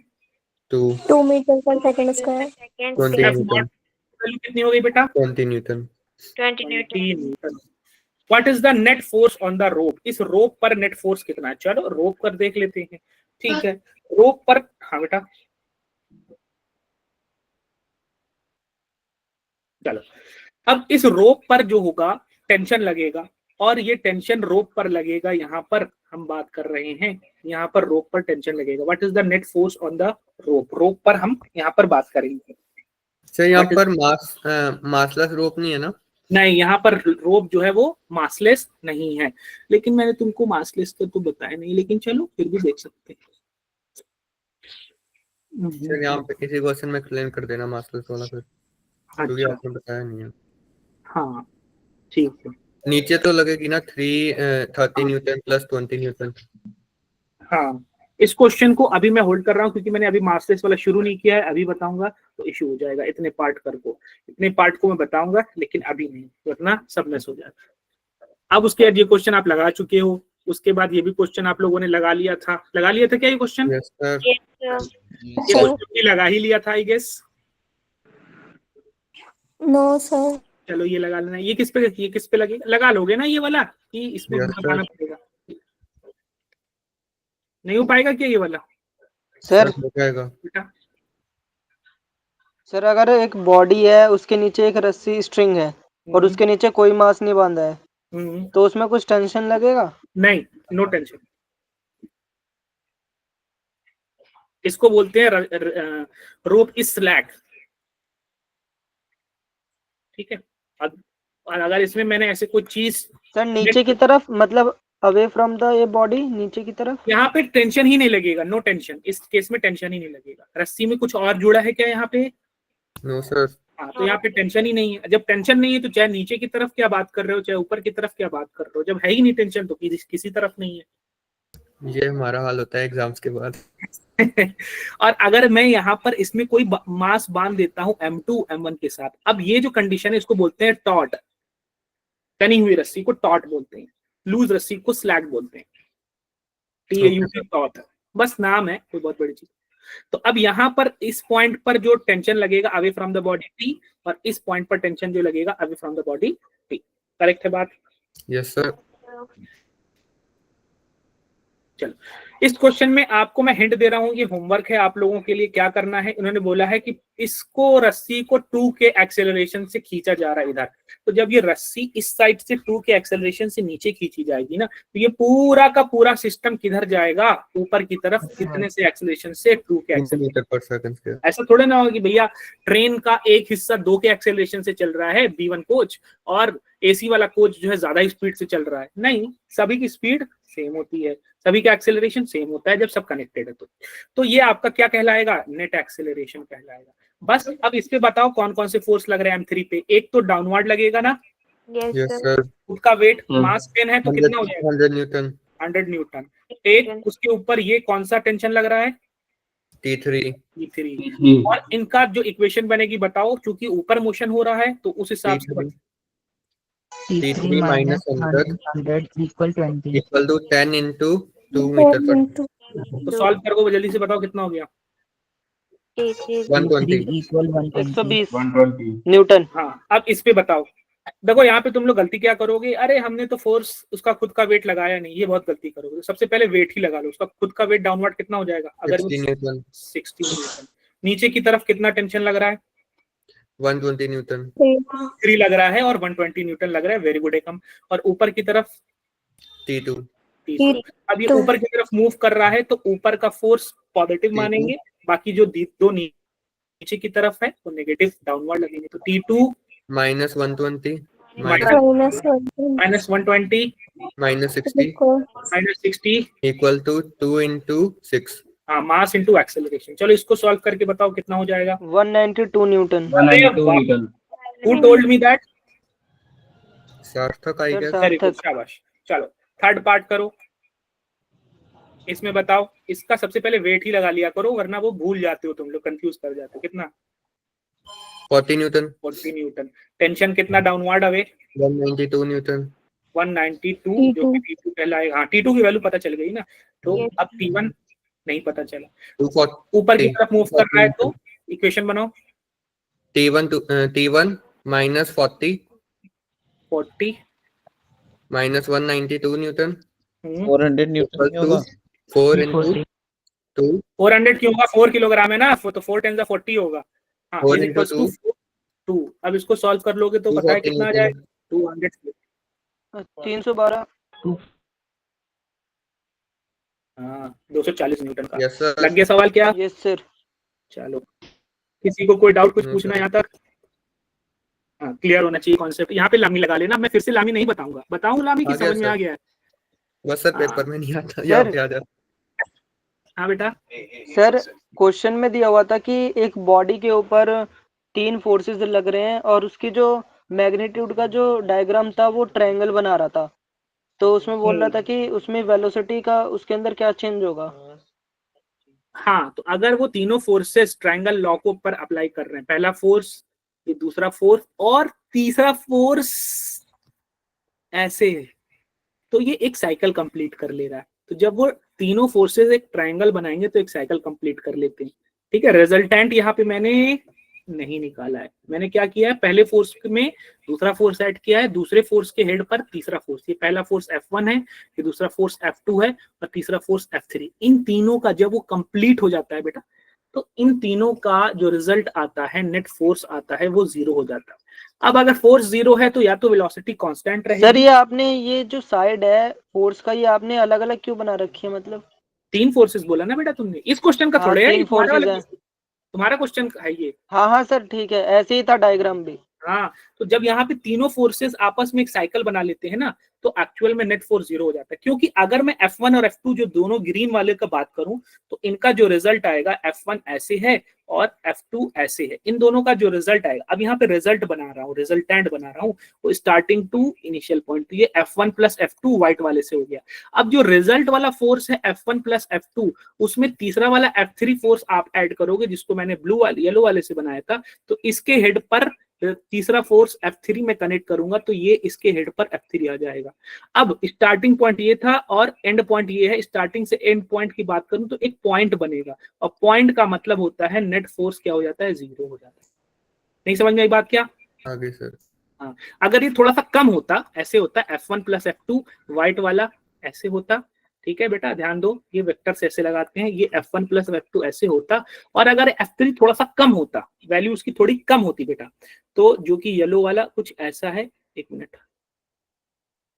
2 meter per second square. 20 F Newton. Value कितनी हो गई बेटा? 20 Newton. 20 Newton. What is the net force on the रोप? इस रोप पर नेट फोर्स कितना है? चलो रोप पर देख लेते हैं। ठीक है, रोप पर, हाँ बेटा चलो। अब इस रोप पर जो होगा टेंशन लगेगा, और ये टेंशन रोप पर लगेगा। यहाँ पर हम बात कर रहे हैं, यहाँ पर रोप पर टेंशन लगेगा। What is the net force on the rope? Rope पर हम यहाँ पर बात करेंगे। सर यहाँ पर मासलेस रोप नहीं है ना? नहीं, यहाँ पर रोप जो है वो मासलेस नहीं है, लेकिन मैंने तुमको मासलेस तो बताया नहीं, लेकिन चलो फिर भी देख सकते हैं। सर यहाँ पे किसी क्वेश्चन में एक्सप्लेन कर देना मासलेस वाला फिर, क्योंकि आपने बताया नहीं है। हाँ ठीक है। नीचे तो लगेगी ना 30 न्यूटन प्लस 20 न्यूटन। हाँ, इस क्वेश्चन को अभी मैं होल्ड कर रहा हूँ क्योंकि मैंने अभी मास्टर्स वाला शुरू नहीं किया है। अभी बताऊंगा तो इशू हो जाएगा। इतने पार्ट को मैं बताऊंगा, लेकिन अभी नहीं, वरना सब मिस हो जाएगा। अब उसके बाद ये क्वेश्चन आप लगा चुके हो, उसके बाद ये भी क्वेश्चन आप लोगों ने लगा लिया था क्या ये क्वेश्चन? Yes sir. Yes, ये क्वेश्चन भी लगा ही लिया था आई गेस। no, sir. चलो ये लगा लेना। ये किस पे लगेगा? लगा लोगे ना ये वाला, कि इसमें Yes, बताना पड़ेगा? नहीं हो पाएगा क्या ये वाला? सर हो जाएगा। बेटा सर अगर एक बॉडी है, उसके नीचे एक रस्सी स्ट्रिंग है और उसके नीचे कोई मास नहीं बांधा है, तो उसमें कुछ टेंशन लगेगा? नहीं, नो टेंशन। इसको बोलते हैं रोप इज स्लैक। ठीक है, और अगर इसमें मैंने ऐसे कोई चीज सर नीचे की तरफ, मतलब अवे फ्रॉम द ये बॉडी, नीचे की तरफ, यहाँ पे टेंशन ही नहीं लगेगा। नो टेंशन, इस केस में टेंशन ही नहीं लगेगा। रस्सी में कुछ और जुड़ा है क्या यहाँ पे? No sir. हाँ, तो यहाँ पे टेंशन ही नहीं है। जब टेंशन नहीं है तो चाहे नीचे की तरफ क्या बात कर रहे हो, चाहे ऊपर की तरफ क्या बात कर रहे हो, जब है ही नहीं टेंशन तो किसी तरफ नहीं है। ये हमारा हाल होता है एग्जाम्स के बाद। और अगर मैं यहाँ पर इसमें कोई मास बांध देता हूँ M2 M1 के साथ, अब ये जो कंडीशन है इसको बोलते हैं टॉट। तनी हुई रस्सी को टॉट बोलते हैं, लूज रस्सी को स्लैग बोलते हैं। TAUT टॉट, बस नाम है, कोई बहुत बड़ी चीज। तो अब यहाँ पर इस पॉइंट पर जो टेंशन लगेगा away from the body T, और इस पॉइंट पर टेंशन जो लगेगा away from the body T। Correct है बात? Yes sir. चलो, इस क्वेश्चन में आपको मैं हिंट दे रहा हूँ, ये होमवर्क है आप लोगों के लिए। क्या करना है, इन्होंने बोला है कि इसको रस्सी को 2 के एक्सेलरेशन से खींचा जा रहा है इधर। तो जब ये रस्सी इस साइड से 2 के एक्सेलरेशन से नीचे खींची जाएगी ना, तो ये पूरा का पूरा सिस्टम किधर जाएगा, ऊपर की तरफ। कितने से एक्सेलरेशन से, 2 के एक्सेलरेशन। ऐसा थोड़ा ना होगा कि भैया ट्रेन का एक हिस्सा 2 के एक्सेलरेशन से चल रहा है, B1 कोच, और AC वाला कोच जो है ज्यादा स्पीड से चल रहा है। नहीं, सभी की स्पीड सेम होती है, सभी का एक्सेलरेशन सेम होता है जब सब कनेक्टेड है। तो ये आपका क्या कहलाएगा, नेट एक्सेलरेशन कहलाएगा। बस अब इस पे बताओ कौन कौन से फोर्स लग रहे हैं M3 पे। एक तो डाउनवर्ड लगेगा ना, यस सर। उसका वेट मास 10 है तो कितना हो जाएगा, 100 न्यूटन। 100 न्यूटन। एक उसके ऊपर ये कौन सा टेंशन लग रहा है, T3। और इनका जो इक्वेशन बनेगी बताओ, क्योंकि ऊपर मोशन हो रहा है तो उस हिसाब से T3 minus 100 equal 20 equal to 10 into 2 metre पर। तो सॉल्व करो जल्दी से, बताओ कितना हो गया। 120 equal 120 120 न्यूटन। हाँ, अब इस पे बताओ। देखो यहाँ पे तुम लोग गलती क्या करोगे, अरे हमने तो फोर्स उसका खुद का वेट लगाया नहीं, ये बहुत गलती करोगे। तो सबसे पहले वेट ही लगा लो, उसका खुद का वेट डाउनवर्ड कितना हो जाएगा, अगर 60 न्यूटन। 60 न्यूटन। नीचे की तरफ कितना टेंशन लग रहा है, 120 न्यूटन। 3 लग रहा है और 120 न्यूटन लग रहा है, वेरी गुड एकम। और ऊपर की तरफ T2। अब ये ऊपर की तरफ मूव कर रहा है तो ऊपर का फोर्स पॉजिटिव मानेंगे, बाकी जो दो नीचे की तरफ है वो नेगेटिव डाउनवर्ड लगेंगे। तो T2 minus 120 minus 120 minus 60 minus 60 equal to 2 into 6। हाँ, मास इंटू एक्सेलरेशन। चलो इसको सॉल्व करके बताओ कितना हो जाएगा। 192 Newton. 192 Newton. Who told me that? सार्थक आई सर, गेस। वेरी गुड, शाबाश। चलो थर्ड पार्ट करो, इसमें बताओ। इसका सबसे पहले वेट ही लगा लिया करो, वरना वो भूल जाते हो तुम लोग, कंफ्यूज कर जाते हो। कितना, 40 न्यूटन। 40 न्यूटन। टेंशन कितना डाउनवर्ड अवे, 192 न्यूटन। 192, जो कि T2 कहलाएगा। हाँ, T2 की वैल्यू पता चल गई ना। तो अब T1 नहीं पता चला, 240 ऊपर की तरफ मूव कर रहा है, तो इक्वेशन बनाओ। T1 minus 40 minus 192 Newton 400 Newton नहीं होगा, 4 into 2 400 क्यों होगा, 4 किलोग्राम है ना, तो 4 × 40 होगा। हाँ, 4 is into equals to 2। अब इसको सॉल्व कर लोगे तो पता है कितना आ जाएगा, 200। 312। हाँ, 240 न्यूटन का। Yes sir. लग गया सवाल क्या? Yes sir. चलो, किसी को कोई डाउट कुछ पूछना है यहाँ तक? हाँ, क्लियर होना चाहिए कॉन्सेप्ट। यहाँ पे लामी लगा लेना, मैं फिर से लामी नहीं बताऊंगा। बताऊं लामी की समझ में आ गया है? बस सर पेपर में नहीं आता, यहाँ पे आ जाता। हाँ बेटा। सर क्वेश्चन में दिया हुआ था कि एक बॉडी के ऊपर 3 फोर्सेस लग रहे हैं और उसकी जो मैग्नीट्यूड का जो डायग्राम था वो ट्रायंगल बना रहा था, तो उसमें बोल रहा था कि उसमें वेलोसिटी का उसके अंदर क्या चेंज होगा। हाँ, तो अगर वो तीनों फोर्सेस ट्रायंगल लॉ को ऊपर अप्लाई कर रहे हैं, पहला फोर्स, ये दूसरा फोर्स और तीसरा फोर्स ऐसे, तो ये एक साइकिल कंप्लीट कर ले रहा है। तो जब वो तीनों फोर्सेस एक ट्रायंगल बनाएंगे तो एक साइकिल कंप्लीट कर लेते हैं। ठीक है, रिजल्टेंट यहाँ पे मैंने नहीं निकाला है। मैंने क्या किया है, पहले फोर्स में दूसरा फोर्स ऐड किया है, दूसरे फोर्स के हेड पर तीसरा फोर्स। ये पहला फोर्स F1 है, ये दूसरा फोर्स F2 है और तीसरा फोर्स F3। इन तीनों का जब वो कंप्लीट हो जाता है बेटा, तो इन तीनों का जो रिजल्ट आता है, नेट फोर्स आता है, वो 0 हो जाता है। अब अगर फोर्स 0 है तो या तो वेलोसिटी कांस्टेंट रहेगी। सर ये आपने ये जो साइड है फोर्स का, ये आपने अलग अलग क्यों बना रखी है, मतलब 3 फोर्सेस बोला ना बेटा तुमने, इस क्वेश्चन का थोड़े है, 3 फोर्सेस है। तुम्हारा क्वेश्चन है ये। हाँ सर ठीक है, ऐसे ही था डायग्राम भी। हाँ, तो जब यहाँ पे तीनों फोर्सेस आपस में एक साइकिल बना लेते हैं ना, तो एक्चुअल में नेट फोर्स 0 हो जाता है। क्योंकि अगर मैं F1 और F2 जो दोनों ग्रीन वाले का बात करूं, तो इनका जो रिजल्ट आएगा, F1 ऐसे है और F2 ऐसे है। इन दोनों का जो रिजल्ट आएगा, अब यहाँ पे रिजल्ट बना रहा हूँ, रिजल्टेंट बना रहा हूँ, वो स्टार्टिंग टू इनिशियल पॉइंट। तो ये F1 + F2 व्हाइट वाले से हो गया। अब जो रिजल्ट वाला फोर्स है F1 + F2, उसमें तीसरा वाला F3 फोर्स आप ऐड करोगे, जिसको मैंने ब्लू वाले येलो वाले से बनाया था। तो इसके हेड पर तीसरा फोर्स F3 में कनेक्ट करूंगा, तो ये इसके हेड पर F3 आ जाएगा। अब स्टार्टिंग पॉइंट ये था और एंड पॉइंट ये है। स्टार्टिंग से एंड पॉइंट की बात करूं तो एक पॉइंट बनेगा, और पॉइंट का मतलब होता है नेट फोर्स क्या हो जाता है, 0 हो जाता है। नहीं समझ में आई बात क्या? आगे सर। हाँ, अगर ये थोड़ा सा कम होता, ऐसे होता F1 + F2 व्हाइट वाला ऐसे होता, ठीक है बेटा, ध्यान दो, ये वेक्टर्स ऐसे लगाते हैं, ये F1 प्लस F2 ऐसे होता, और अगर F3 थोड़ा सा कम होता, वैल्यू उसकी थोड़ी कम होती बेटा, तो जो कि येलो वाला कुछ ऐसा है, एक मिनट,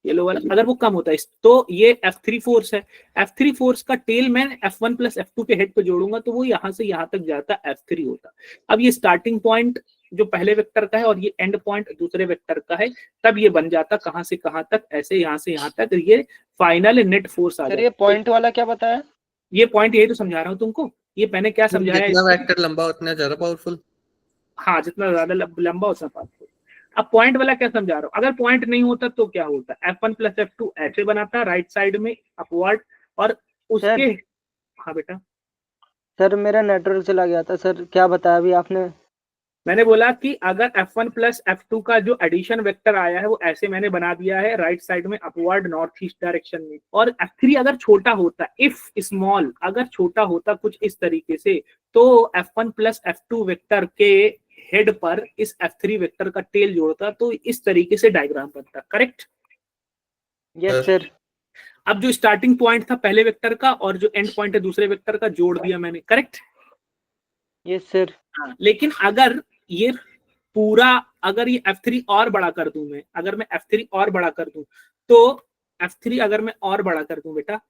येलो वाला अगर वो कम होता है तो ये F3 फोर्स है, F3 फोर्स का टेल मैं F1 प्लस F2 के हेड पे जोड़ूंगा तो वो यहाँ से यहाँ तक जाता F3 होता। अब ये स्टार्टिंग पॉइंट जो पहले वेक्टर का है और ये एंड पॉइंट दूसरे वेक्टर का है, तब ये बन जाता कहाँ से कहाँ तक, ऐसे यहाँ से यहाँ तक, ये फाइनल नेट फोर्स आ जाता। ये पॉइंट वाला क्या बताया? ये पॉइंट यही तो समझा रहा हूँ तुमको, ये मैंने क्या समझाया, जितना वेक्टर लंबा उतना ज्यादा पावरफुल। हाँ, जितना ज्यादा लंबा उतना पावरफुल। अब पॉइंट वाला क्या समझा रहा हूँ, अगर पॉइंट नहीं होता तो क्या होता, F1 प्लस F2 ऐसे बनाता राइट साइड में अपवर्ड, और उसके हाँ बेटा सर मेरा नेटवर्क चला गया था सर, क्या बताया अभी आपने? मैंने बोला कि अगर F1 प्लस F2 का जो एडिशन वेक्टर आया है वो ऐसे मैंने बना दिया है राइट साइड में अपवर्ड नॉर्थ ईस्ट डायरेक्शन में, और F3 अगर छोटा होता, इफ स्मॉल अगर छोटा होता कुछ इस तरीके से, तो F1 प्लस F2 वेक्टर के हेड पर इस F3 वेक्टर का टेल जोड़ता तो इस तरीके से डायग्राम बनता। करेक्ट? Yes sir. अब जो स्टार्टिंग पॉइंट था पहले वेक्टर का और जो एंड पॉइंट है दूसरे वेक्टर का जोड़ दिया मैंने। करेक्ट? Yes sir. लेकिन अगर ये पूरा, अगर ये F3 और बड़ा कर दूं मैं, अगर मैं F3 और बड़ा कर दूं तो F3 अगर मैं और बड़ा कर दूं बेटा,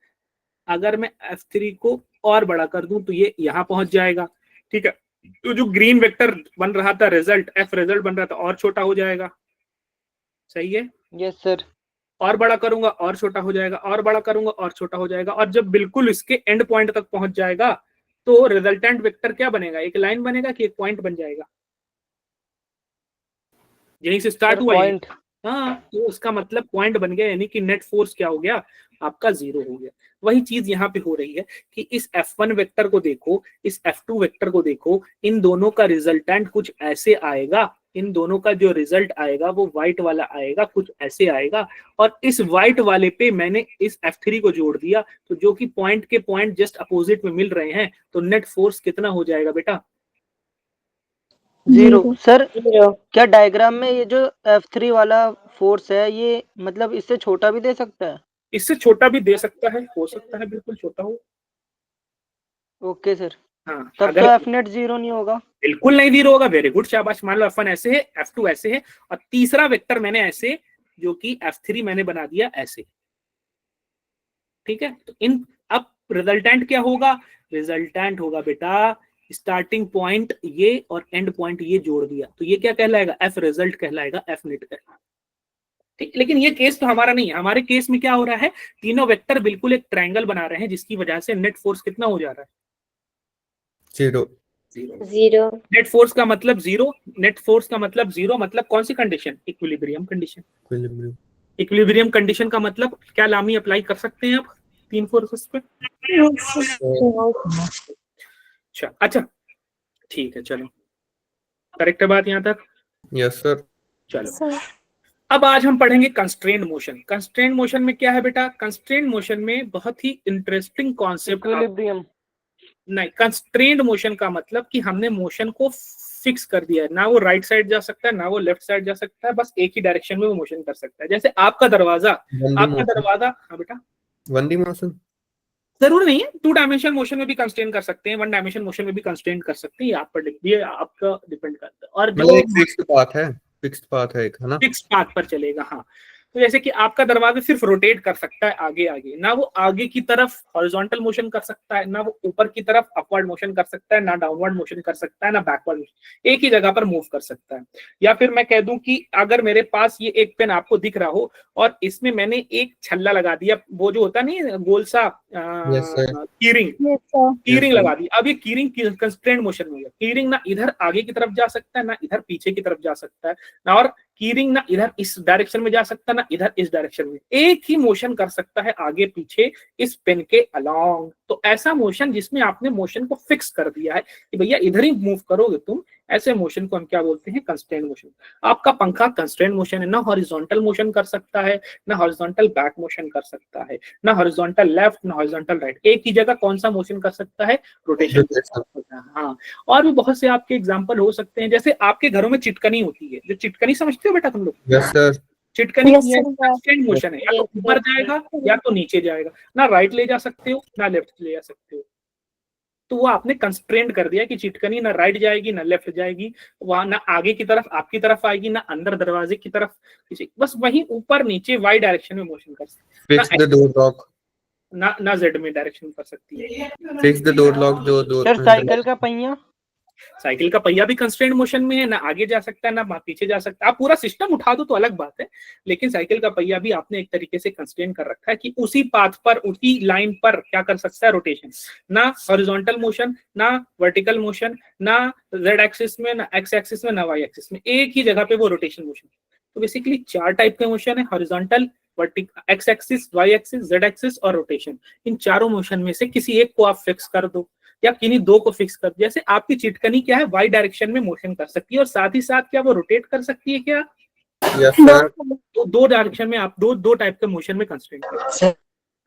अगर मैं F3 को और बड़ा कर दूं तो ये यहां पहुंच जाएगा। ठीक है, तो जो ग्रीन वेक्टर बन रहा था रिजल्ट, F रिजल्ट बन रहा था, और छोटा हो जाएगा। सही है? Yes sir. और बड़ा करूंगा और छोटा हो जाएगा, और बड़ा करूंगा और छोटा हो जाएगा, और जब बिल्कुल इसके एंड पॉइंट तक पहुंच जाएगा तो रिजल्टेंट वेक्टर क्या बनेगा, एक लाइन बनेगा कि एक पॉइंट बन जाएगा? यहीं से स्टार्ट हुआ है। हाँ, तो उसका मतलब पॉइंट बन गया, यानी कि नेट फोर्स क्या हो गया आपका, 0 हो गया। वही चीज यहाँ पे हो रही है कि इस F1 वेक्टर को देखो, इस F2 वेक्टर को देखो, इन दोनों का रिजल्टेंट कुछ ऐसे आएगा, इन दोनों का जो रिजल्ट आएगा वो व्हाइट वाला आएगा, कुछ ऐसे आएगा, और इस व्हाइट वाले पे मैंने इस F3 को जोड़ दिया, तो जो कि पॉइंट के पॉइंट जस्ट अपोजिट में मिल रहे हैं, तो नेट फोर्स कितना हो जाएगा बेटा? 0। सर क्या डायग्राम में ये जो F3 वाला फोर्स है ये मतलब इससे छोटा भी दे सकता है? इससे छोटा भी दे सकता है, हो सकता है बिल्कुल छोटा हो। Okay sir. हाँ, तब अगर तो F नेट 0 नहीं होगा? बिल्कुल नहीं 0 होगा। वेरी गुड, शाबाश। मान लो F1 ऐसे है, F2 ऐसे है, और तीसरा वेक्टर मैंने ऐसे, जो कि F3 मैंने बना दिया ऐसे। ठीक है, तो इन अब रिजल्टेंट क्या होगा? रिजल्टेंट होगा बेटा स्टार्टिंग पॉइंट ये और एंड पॉइंट ये जोड़ दिया, तो ये क्या कहलाएगा? F रिजल्ट कहलाएगा, F नेट कहलाएगा। ठीक, लेकिन ये केस तो हमारा नहीं है। हमारे केस में क्या हो रहा है, तीनों वेक्टर बिल्कुल एक ट्रायंगल बना रहे हैं, जिसकी वजह से नेट फोर्स कितना हो जा रहा है? 0 नेट फोर्स का मतलब 0, नेट फोर्स का मतलब 0, मतलब कौन सी condition? Equilibrium condition. Equilibrium condition का मतलब क्या लामी अप्लाई कर सकते हैं आप तीन फोर्सेस पे? अच्छा, ठीक है, चलो, करेक्ट है बात यहाँ तक? Yes sir. चलो, अब आज हम पढ़ेंगे कंस्ट्रेंड मोशन। कंस्ट्रेंड मोशन में क्या है बेटा? कंस्ट्रेंड मोशन में बहुत ही इंटरेस्टिंग कॉन्सेप्ट, इक्विलिब्रियम नहीं, कंस्ट्रेंड मोशन का मतलब कि हमने मोशन को फिक्स कर दिया है, ना वो राइट साइड जा सकता है ना वो लेफ्ट साइड जा सकता है, बस एक ही डायरेक्शन में वो मोशन कर सकता है। जैसे आपका दरवाजा, हाँ बेटा, 1D मोशन जरूर नहीं है, 2 डायमेंशन मोशन में भी कंस्ट्रेंट कर सकते हैं, 1 डायमेंशन मोशन में भी कंस्ट्रेंट कर सकते हैं, आप पर ये आपका डिपेंड करता है। और जो फिक्स्ड पाथ है एक, है ना? फिक्स पाथ पर चलेगा। हाँ, तो जैसे कि आपका दरवाजा सिर्फ रोटेट कर सकता है आगे आगे, ना वो आगे की तरफ हॉरिजॉन्टल मोशन कर सकता है, ना वो ऊपर की तरफ अपवर्ड मोशन कर सकता है, ना डाउनवर्ड मोशन कर सकता है, ना बैकवर्ड मोशन, एक ही जगह पर मूव कर सकता है। या फिर मैं कह दूं कि अगर मेरे पास ये एक पेन आपको दिख रहा हो और इसमें मैंने एक छल्ला लगा दिया, वो जो होता नहीं गोल सा कीरिंग लगा दी, अब ये कीरिंग कंस्ट्रेंट मोशन में है। कीरिंग ना इधर आगे की तरफ जा सकता है, ना इधर पीछे की तरफ जा सकता है, ना और कीरिंग ना इधर इस डायरेक्शन में जा सकता है, ना इधर इस डायरेक्शन में, एक ही मोशन कर सकता है आगे पीछे इस पेन के अलोंग। तो ऐसा मोशन जिसमें आपने मोशन को फिक्स कर दिया है कि भैया इधर ही मूव करोगे तुम, ऐसे मोशन को हम क्या बोलते हैं? Constraint motion. आपका पंखा कंस्ट्रेंट मोशन है, ना हॉरिजॉन्टल मोशन कर सकता है, ना हॉरिजॉन्टल बैक मोशन कर सकता है, ना हॉरिजॉन्टल लेफ्ट, ना हॉरिजॉन्टल राइट, एक ही जगह कौन सा मोशन कर सकता है? रोटेशन। हाँ, और भी बहुत से आपके एग्जांपल हो सकते हैं, जैसे आपके घरों में चिटकनी होती है, जो चिटकनी समझते हो बेटा तुम लोग? Yes sir. चिटकनी Yes, ये sir. कंस्ट्रेंट मोशन है, या तो ऊपर जाएगा या तो नीचे जाएगा, ना राइट ले जा सकते हो ना लेफ्ट ले जा सकते हो। तो वो आपने कंस्ट्रेंट कर दिया कि चिटकनी ना राइट जाएगी ना लेफ्ट जाएगी, वहां ना आगे की तरफ आपकी तरफ आएगी ना अंदर दरवाजे की तरफ, बस वही ऊपर नीचे वाई डायरेक्शन में मोशन कर सकती है, फिक्स द डोर लॉक, ना जेड में डायरेक्शन कर सकती है। फिक्स द डोर लॉक जो दो सर साइकिल का पहिया, साइकिल का पहिया भी कंस्ट्रेंट मोशन में है, ना आगे जा सकता है ना पीछे जा सकता है। आप पूरा सिस्टम उठा दो तो अलग बात है, लेकिन साइकिल का पहिया भी आपने एक तरीके से कंस्ट्रेंट कर रखा है कि उसी पाथ पर उसी लाइन पर क्या कर सकता है, रोटेशन, ना हॉरिजॉन्टल मोशन ना वर्टिकल मोशन, ना जेड एक्सिस में ना एक्स एक्सिस में ना वाई एक्सिस में, एक ही जगह पे वो रोटेशन मोशन। तो बेसिकली 4 टाइप के मोशन है, horizontal, vertical, X axis, Y axis, Z axis और रोटेशन। इन चारों मोशन में से किसी एक को आप फिक्स कर दो या किन्हीं 2 को फिक्स कर। जैसे आपकी चिटकनी क्या है, वाई डायरेक्शन में मोशन कर सकती है और साथ ही साथ क्या वो रोटेट कर सकती है क्या? Yes sir. तो 2 डायरेक्शन में आप दो टाइप के मोशन में कंस्ट्रेंट कर।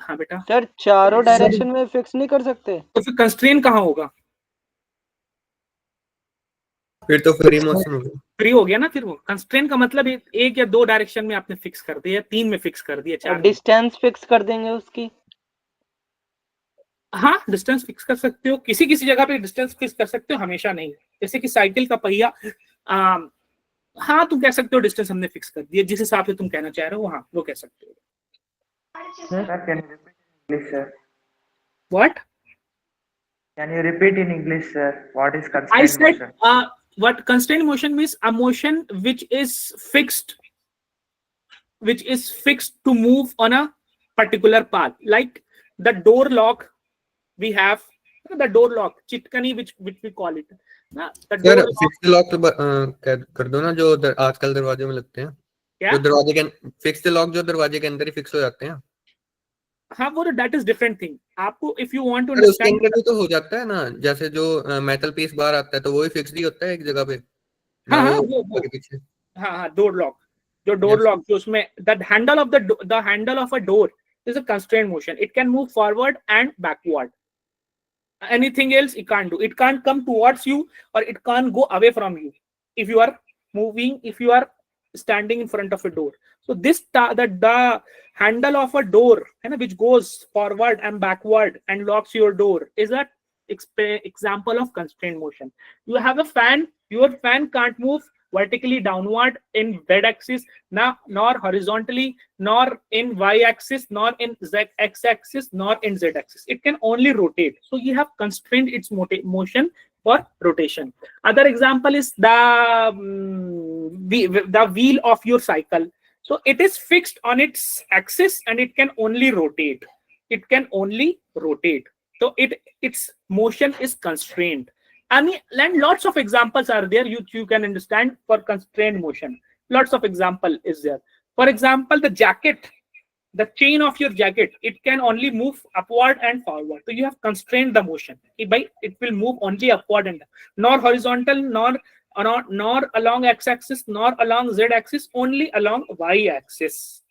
हाँ बेटा। सर चारों डायरेक्शन में फिक्स नहीं कर सकते? तो फिर कंस्ट्रेंट कहाँ होगा? फिर तो फ्री मोशन होगा। फ्री हो गया ना। फिर वो कंस्ट्रेंट का मतलब एक या 2 डायरेक्शन में आपने फिक्स कर दिया, 3 में फिक्स कर दिया, 4 डिस्टेंस फिक्स कर देंगे उसकी? हाँ डिस्टेंस फिक्स कर सकते हो, किसी किसी जगह पे डिस्टेंस फिक्स कर सकते हो, हमेशा नहीं। जैसे कि साइकिल का पहिया, हाँ तुम कह सकते हो डिस्टेंस हमने फिक्स कर दिया, जिस हिसाब से तुम कहना चाह रहे हो, हाँ वो कह सकते हो। Sir, can you repeat in English, sir? What? Can you repeat in English, sir? What is I constraint said motion? what constraint motion means, a motion which is fixed to move on a particular path, like the door lock we have, the door lock चिटकनी which we call it ना, the door sir lock। Fix lock तो कर दो ना, जो आजकल दरवाजे में लगते हैं, क्या? जो दरवाजे के फिक्स लॉक जो दरवाजे के अंदर ही फिक्स हो जाते हैं। हाँ वो that is different thing। आपको if you want to sir उसके understand, अंदर भी तो हो जाता है ना, जैसे जो मेटल पीस बाहर आता है तो वो ही फिक्स ही होता है एक जगह पे ना, हाँ वो आगे पीछे। हाँ डोर लॉक, जो डोर लॉक जो उसमें the handle of a door is a constraint motion, it can move forward and backward, anything else it can't do, it can't come towards you or it can't go away from you if you are moving, if you are standing in front of a door. So this the handle of a door which goes forward and backward and locks your door is a example of constraint motion. You have a fan, your fan can't move vertically downward in z axis, nor horizontally, nor in y axis, nor in x axis, nor in z axis. It can only rotate. So you have constrained its motion for rotation. Other example is the wheel of your cycle. So it is fixed on its axis and it can only rotate. It can only rotate. So its motion is constrained. And lots of examples are there. You can understand for constrained motion. Lots of example is there. For example, the jacket, the chain of your jacket, it can only move upward and forward. So you have constrained the motion. It will move only upward and down, nor horizontal, nor along x-axis, nor along z-axis, only along y-axis.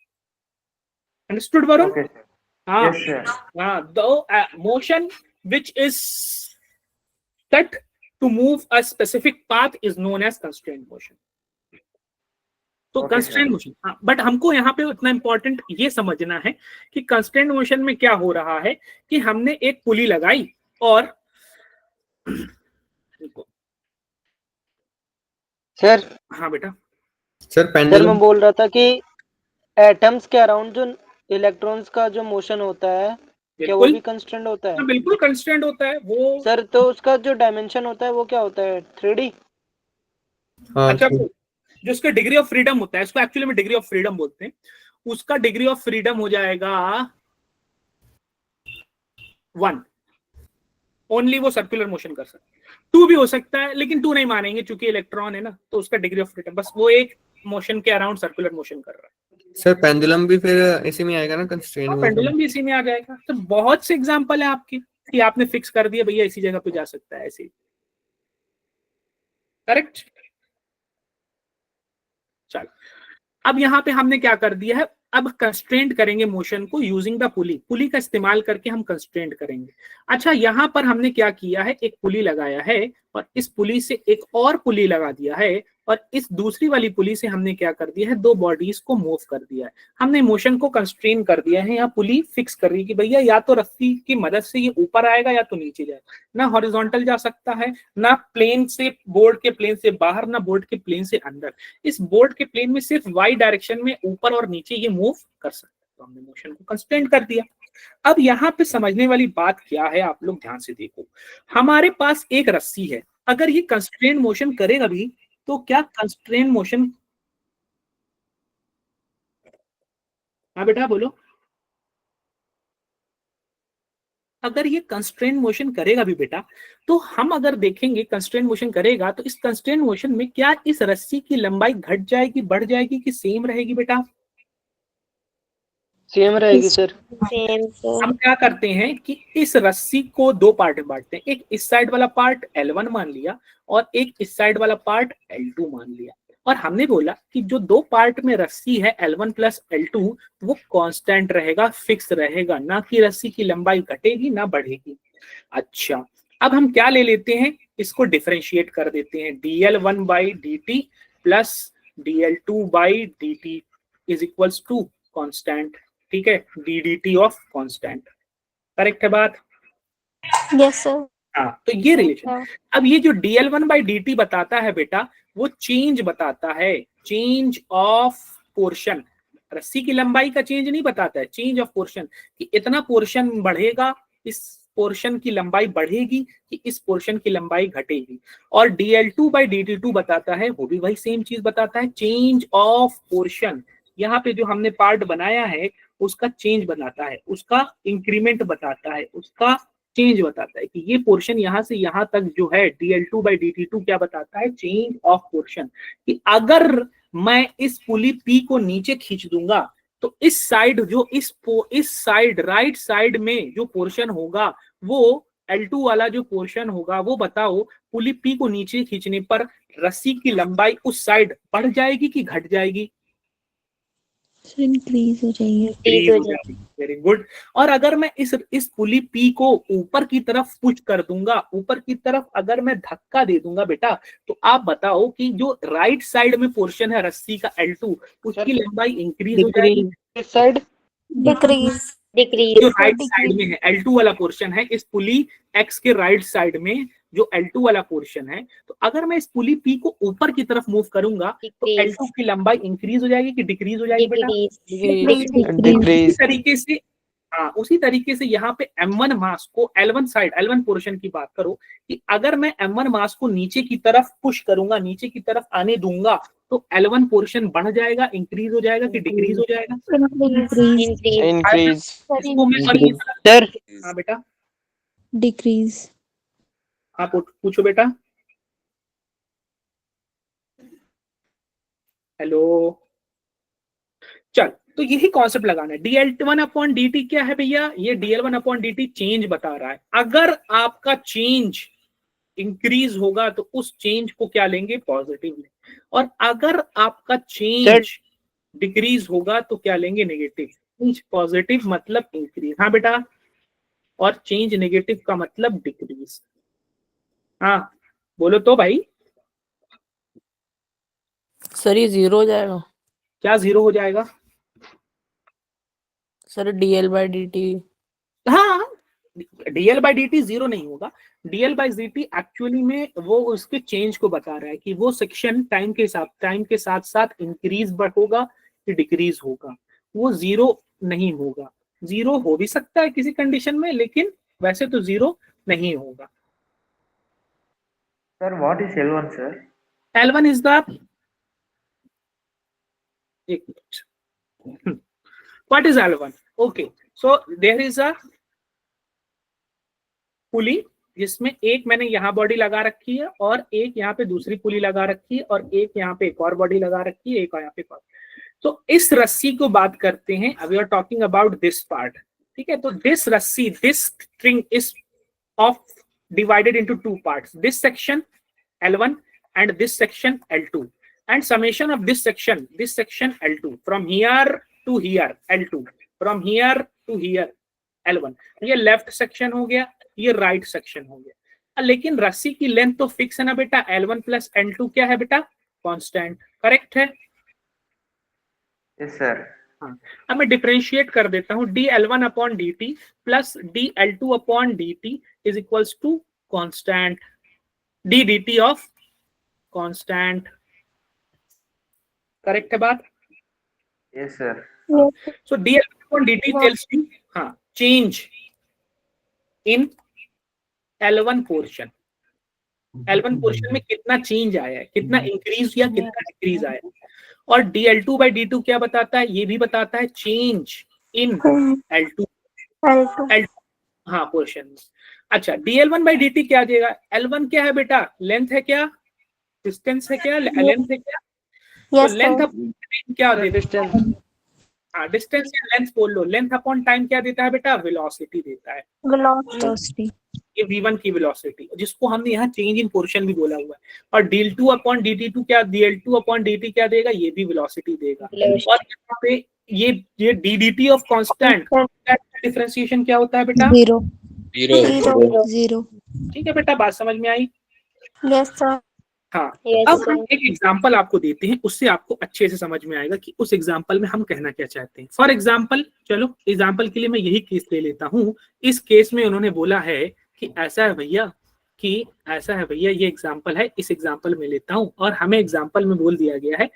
Understood, Varun? Okay, sir. Yes, sir. The motion which is set to move a specific path is known as constraint motion. तो constraint motion, but हमको यहाँ पे उतना important ये समझना है कि constraint motion में क्या हो रहा है कि हमने एक पुली लगाई और सर हाँ बेटा सर पेंडुलम मैं बोल रहा था कि एटम्स के अराउंड जो इलेक्ट्रॉन्स का जो मोशन होता है क्या वो भी कंस्ट्रेंट होता है? बिल्कुल कंस्ट्रेंट होता है वो सर। तो उसका जो डायमेंशन होता है वो क्या होता है, 3D? अच्छा, जो उसका डिग्री ऑफ फ्रीडम होता है, इसको एक्चुअली में डिग्री ऑफ फ्रीडम बोलते हैं, उसका डिग्री ऑफ फ्रीडम हो जाएगा 1। ओनली वो सर्कुलर मोशन कर सकता है। 2 भी हो सकता है लेकिन 2 नहीं मानेंगे क्योंकि इलेक्ट्रॉन है ना, तो उसका डिग्री ऑफ फ्रीडम बस वो एक मोशन के अराउंड सर्कुलर मोशन कर रहा है। सर पेंडुलम भी फिर इसी में आएगा ना, कंस्ट्रेंट। पेंडुलम भी इसी में आ जाएगा। तो बहुत से एग्जांपल है आपके कि आपने फिक्स कर दिया भैया इसी जगह पे जा सकता है, ऐसे। करेक्ट। चलो अब यहाँ पे हमने क्या कर दिया है, अब कंस्ट्रेंट करेंगे मोशन को यूजिंग द पुली का इस्तेमाल करके हम कंस्ट्रेंट करेंगे। अच्छा यहाँ पर हमने क्या किया है, एक पुली लगाया है और इस पुली से एक और पुली लगा दिया है और इस दूसरी वाली पुली से हमने क्या कर दिया है, दो बॉडीज को मूव कर दिया है, हमने मोशन को कंस्ट्रेन कर दिया है। यहाँ पुली फिक्स कर रही है कि भैया या तो रस्सी की मदद से ये ऊपर आएगा या तो नीचे जाएगा, ना हॉरिजॉन्टल जा सकता है, ना प्लेन से, बोर्ड के प्लेन से बाहर, ना बोर्ड के प्लेन से अंदर। इस बोर्ड के प्लेन में सिर्फ वाई डायरेक्शन में ऊपर और नीचे ये मूव कर सकता है, तो हमने मोशन को कंस्ट्रेन कर दिया। अब यहाँ पे समझने वाली बात क्या है, आप लोग ध्यान से देखो, हमारे पास एक रस्सी है, अगर ये कंस्ट्रेन मोशन करेगा भी तो क्या कंस्ट्रेन मोशन, हाँ बेटा बोलो, अगर ये कंस्ट्रेन मोशन करेगा भी बेटा, तो हम अगर देखेंगे कंस्ट्रेन मोशन करेगा तो इस कंस्ट्रेन मोशन में क्या इस रस्सी की लंबाई घट जाएगी, बढ़ जाएगी कि सेम रहेगी बेटा? सेम रहेगी सर। Same sir. हम क्या करते हैं कि इस रस्सी को दो पार्ट में बांटते हैं, एक इस साइड वाला पार्ट L1 मान लिया और एक इस साइड वाला पार्ट L2 मान लिया, और हमने बोला कि जो दो पार्ट में रस्सी है L1 प्लस L2 वो कांस्टेंट रहेगा, फिक्स रहेगा, ना कि रस्सी की लंबाई घटेगी ना बढ़ेगी। अच्छा, अब हम क्या ले लेते हैं, इसको डिफरेंशिएट कर देते हैं, dl1 by dt plus dl2 by dt is equals to constant, ठीक है, ddt ऑफ कांस्टेंट, करेक्ट है बात? Yes sir. हाँ, तो ये रिलेशन। अब ये जो dl1 बाई dt बताता है बेटा, वो चेंज बताता है, चेंज ऑफ पोर्शन, रस्सी की लंबाई का चेंज नहीं बताता है, चेंज ऑफ पोर्शन, कि इतना पोर्शन बढ़ेगा, इस पोर्शन की लंबाई बढ़ेगी कि इस पोर्शन की लंबाई घटेगी। और dl2 बाई dt2 बताता है, वो भी वही सेम चीज बताता है, चेंज ऑफ पोर्शन। यहाँ पे जो हमने पार्ट बनाया है उसका चेंज बताता है, उसका इंक्रीमेंट बताता है, उसका चेंज बताता है, कि ये पोर्शन यहाँ से यहाँ तक जो है dl2 बाई dt2 क्या बताता है, चेंज ऑफ पोर्शन। कि अगर मैं इस पुली P को नीचे खींच दूंगा तो इस साइड जो इस साइड राइट साइड में जो पोर्शन होगा वो L2 वाला जो पोर्शन होगा वो बताओ पुली P को नीचे खींचने पर रस्सी की लंबाई उस साइड बढ़ जाएगी कि घट जाएगी? इंक्रीज हो जाएगी। Very good. और अगर मैं इस पुली P को ऊपर की तरफ पुश कर दूंगा, ऊपर की तरफ अगर मैं धक्का दे दूंगा बेटा, तो आप बताओ कि जो राइट साइड में पोर्शन है रस्सी का L2 उसकी लंबाई इंक्रीज हो जाएगी, इस साइड डिक्रीज। जो राइट साइड में है L2 वाला पोर्शन है, इस पुली X के राइट साइड में जो L2 वाला पोर्शन है, तो अगर मैं इस पुली P को ऊपर की तरफ मूव करूंगा तो L2 की लंबाई इंक्रीज हो जाएगी कि डिक्रीज हो जाएगी बेटा? डिक्रीज। उसी तरीके से, हाँ उसी तरीके से यहाँ पे M1 मास को L1 साइड, L1 पोर्शन की बात करो, कि अगर मैं M1 मास को नीचे की तरफ पुश करूंगा, नीचे की तरफ आने दूंगा, तो L1 पोर्शन बढ़ जाएगा, इंक्रीज हो जाएगा कि डिक्रीज हो जाएगा? इंक्रीज। इसको मैं बड़ी, सर हाँ बेटा, डिक्रीज। हाँ पूछो बेटा। हेलो, चल, तो यही कॉन्सेप्ट लगाना है। dl1 अपॉन dt क्या है भैया? ये dl1 अपॉन dt चेंज बता रहा है। अगर आपका चेंज इंक्रीज होगा तो उस चेंज को क्या लेंगे? पॉजिटिव लेंगे, और अगर आपका चेंज डिक्रीज होगा तो क्या लेंगे? नेगेटिव। चेंज पॉजिटिव मतलब इंक्रीज, हाँ बेटा, और चेंज नेगेटिव का मतलब डिक्रीज। हाँ बोलो तो भाई। सर ये 0 हो जाएगा क्या 0 हो जाएगा? Sir dl/dt। हाँ, dl बाई dt 0 नहीं होगा, dl बाई dt एक्चुअली में वो उसके चेंज को बता रहा है कि वो सेक्शन टाइम के साथ साथ इंक्रीज होगा कि डिक्रीज होगा, वो 0 नहीं होगा। 0 हो भी सकता है किसी कंडीशन में, लेकिन वैसे तो 0 नहीं होगा। Sir, what is L1, sir? L1 is the, एक minute, what is L1? Okay, so there is a पुली जिसमें एक मैंने यहाँ बॉडी लगा रखी है और एक यहाँ पे दूसरी पुली लगा रखी है और एक यहाँ पे एक और बॉडी लगा रखी है, एक यहाँ पे और। तो इस रस्सी को बात करते हैं, we are talking about this part, ठीक है। तो दिस रस्सी, this string is of divided into two parts, this section L1 and this section L2, and summation of this section L2 from here to here L2, from here to here L1। ये left section हो गया, ये right section हो गया। लेकिन रस्सी की length तो फिक्स है ना बेटा, L1 प्लस L2 क्या है बेटा? कांस्टेंट, करेक्ट है? Yes sir. हाँ, अब मैं डिफरेंशिएट कर देता हूँ, dl1 upon dt plus dl2 upon dt is equals to constant dt of constant, correct है बात? Yes sir. So dl1 upon dt tells you हाँ change in L1 portion, L1 portion में कितना चेंज आया है, कितना इंक्रीज या कितना डिक्रीज आया है। और dl2 बाई d2 क्या बताता है, ये भी बताता है चेंज इन L2 हाँ पोर्शन में। अच्छा, dl1 बाई dt क्या देगा, L1 क्या है बेटा, लेंथ है क्या, डिस्टेंस है क्या, लेंथ है क्या, तो लेंथ अपॉन क्या देता है, हाँ डिस्टेंस या लेंथ बोल लो, लेंथ अपॉन टाइम क्या देता है बेटा, वेलोसिटी देता है, Velocity. ये v1 की वेलोसिटी, जिसको हमने यहाँ चेंज इन पोर्शन भी बोला हुआ है। और dl2 अपॉन dt2 क्या, dl2 अपॉन dt क्या देगा, ये भी वेलोसिटी देगा। और यहाँ पे ये ddt ऑफ कांस्टेंट डिफरेंशिएशन क्या होता है बेटा, Zero. Zero. ठीक है बेटा, बात समझ में आई? Yes, sir. हाँ, Yes, अब sir. हम एक एग्जांपल आपको देते हैं, उससे आपको अच्छे से समझ में आएगा कि उस एग्जांपल में हम कहना क्या चाहते हैं। फॉर एग्जांपल, चलो एग्जांपल के लिए मैं यही केस ले लेता हूँ। इस केस में उन्होंने बोला है कि ऐसा है भैया, कि ऐसा है भैया, ये एग्जांपल है, इस एग्जांपल में लेता हूँ, और हमें एग्जांपल में बोल दिया गया है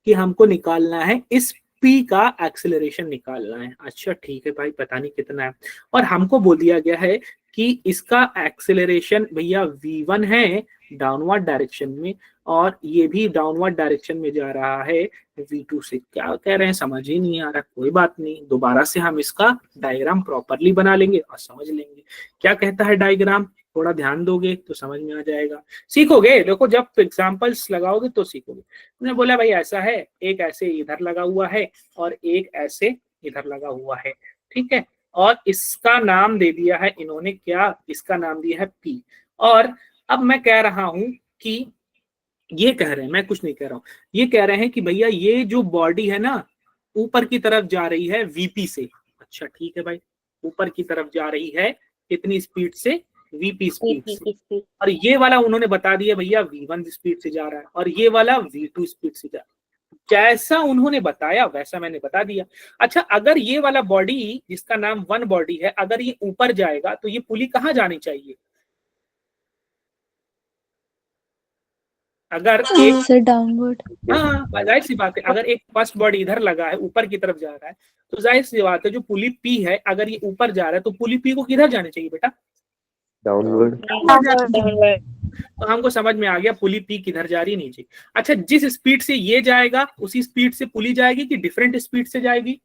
कि हमको निकालना है इस p का एक्सेलरेशन निकालना है। अच्छा ठीक है भाई, पता नहीं कितना है, और हमको बोल दिया गया है कि इसका एक्सेलरेशन भैया v1 है डाउनवर्ड डायरेक्शन में, और ये भी डाउनवर्ड डायरेक्शन में जा रहा है v2 से। क्या कह रहे हैं समझ ही नहीं आ रहा, कोई बात नहीं, दोबारा से हम इसका डायग्राम प्रॉपरली बना लेंगे और समझ लेंगे क्या कहता है डायग्राम। थोड़ा ध्यान दोगे तो समझ में आ जाएगा, सीखोगे। देखो जब एग्जांपल्स लगाओगे तो सीखोगे। उन्होंने बोला भाई ऐसा है, एक ऐसे इधर लगा हुआ है और एक ऐसे इधर लगा हुआ है, ठीक है, और इसका नाम दे दिया है इन्होंने क्या, इसका नाम दिया है P। और अब मैं कह रहा हूं कि ये कह रहे हैं, मैं कुछ नहीं कह रहा हूं, ये कह रहे हैं कि भैया ये जो बॉडी है ना ऊपर की तरफ जा रही है VP से। अच्छा ठीक है भाई, ऊपर की तरफ जा रही है कितनी स्पीड से, VP स्पीड से, और ये वाला उन्होंने बता दिया भैया V1 स्पीड से जा रहा है, और ये वाला V2 स्पीड से जा रहा है। जैसा उन्होंने बताया वैसा मैंने बता दिया। अच्छा, अगर ये वाला बॉडी जिसका नाम 1 बॉडी है, अगर ये ऊपर जाएगा तो ये पुली कहाँ जानी चाहिए, अगर एक Sir, downward. हाँ जाहिर सी बात है, अगर एक फर्स्ट बॉडी इधर लगा है ऊपर की तरफ जा रहा है, तो जाहिर सी बात है जो पुली P है अगर ये ऊपर जा रहा है तो पुली P को किधर जानी चाहिए बेटा, डाउनवर्ड। तो हमको समझ में आ गया पुली P किधर जा रही है, नीचे। अच्छा, जिस स्पीड से ये जाएगा उसी स्पीड से पुली जाएगी कि डिफरेंट स्पीड से जाएगी,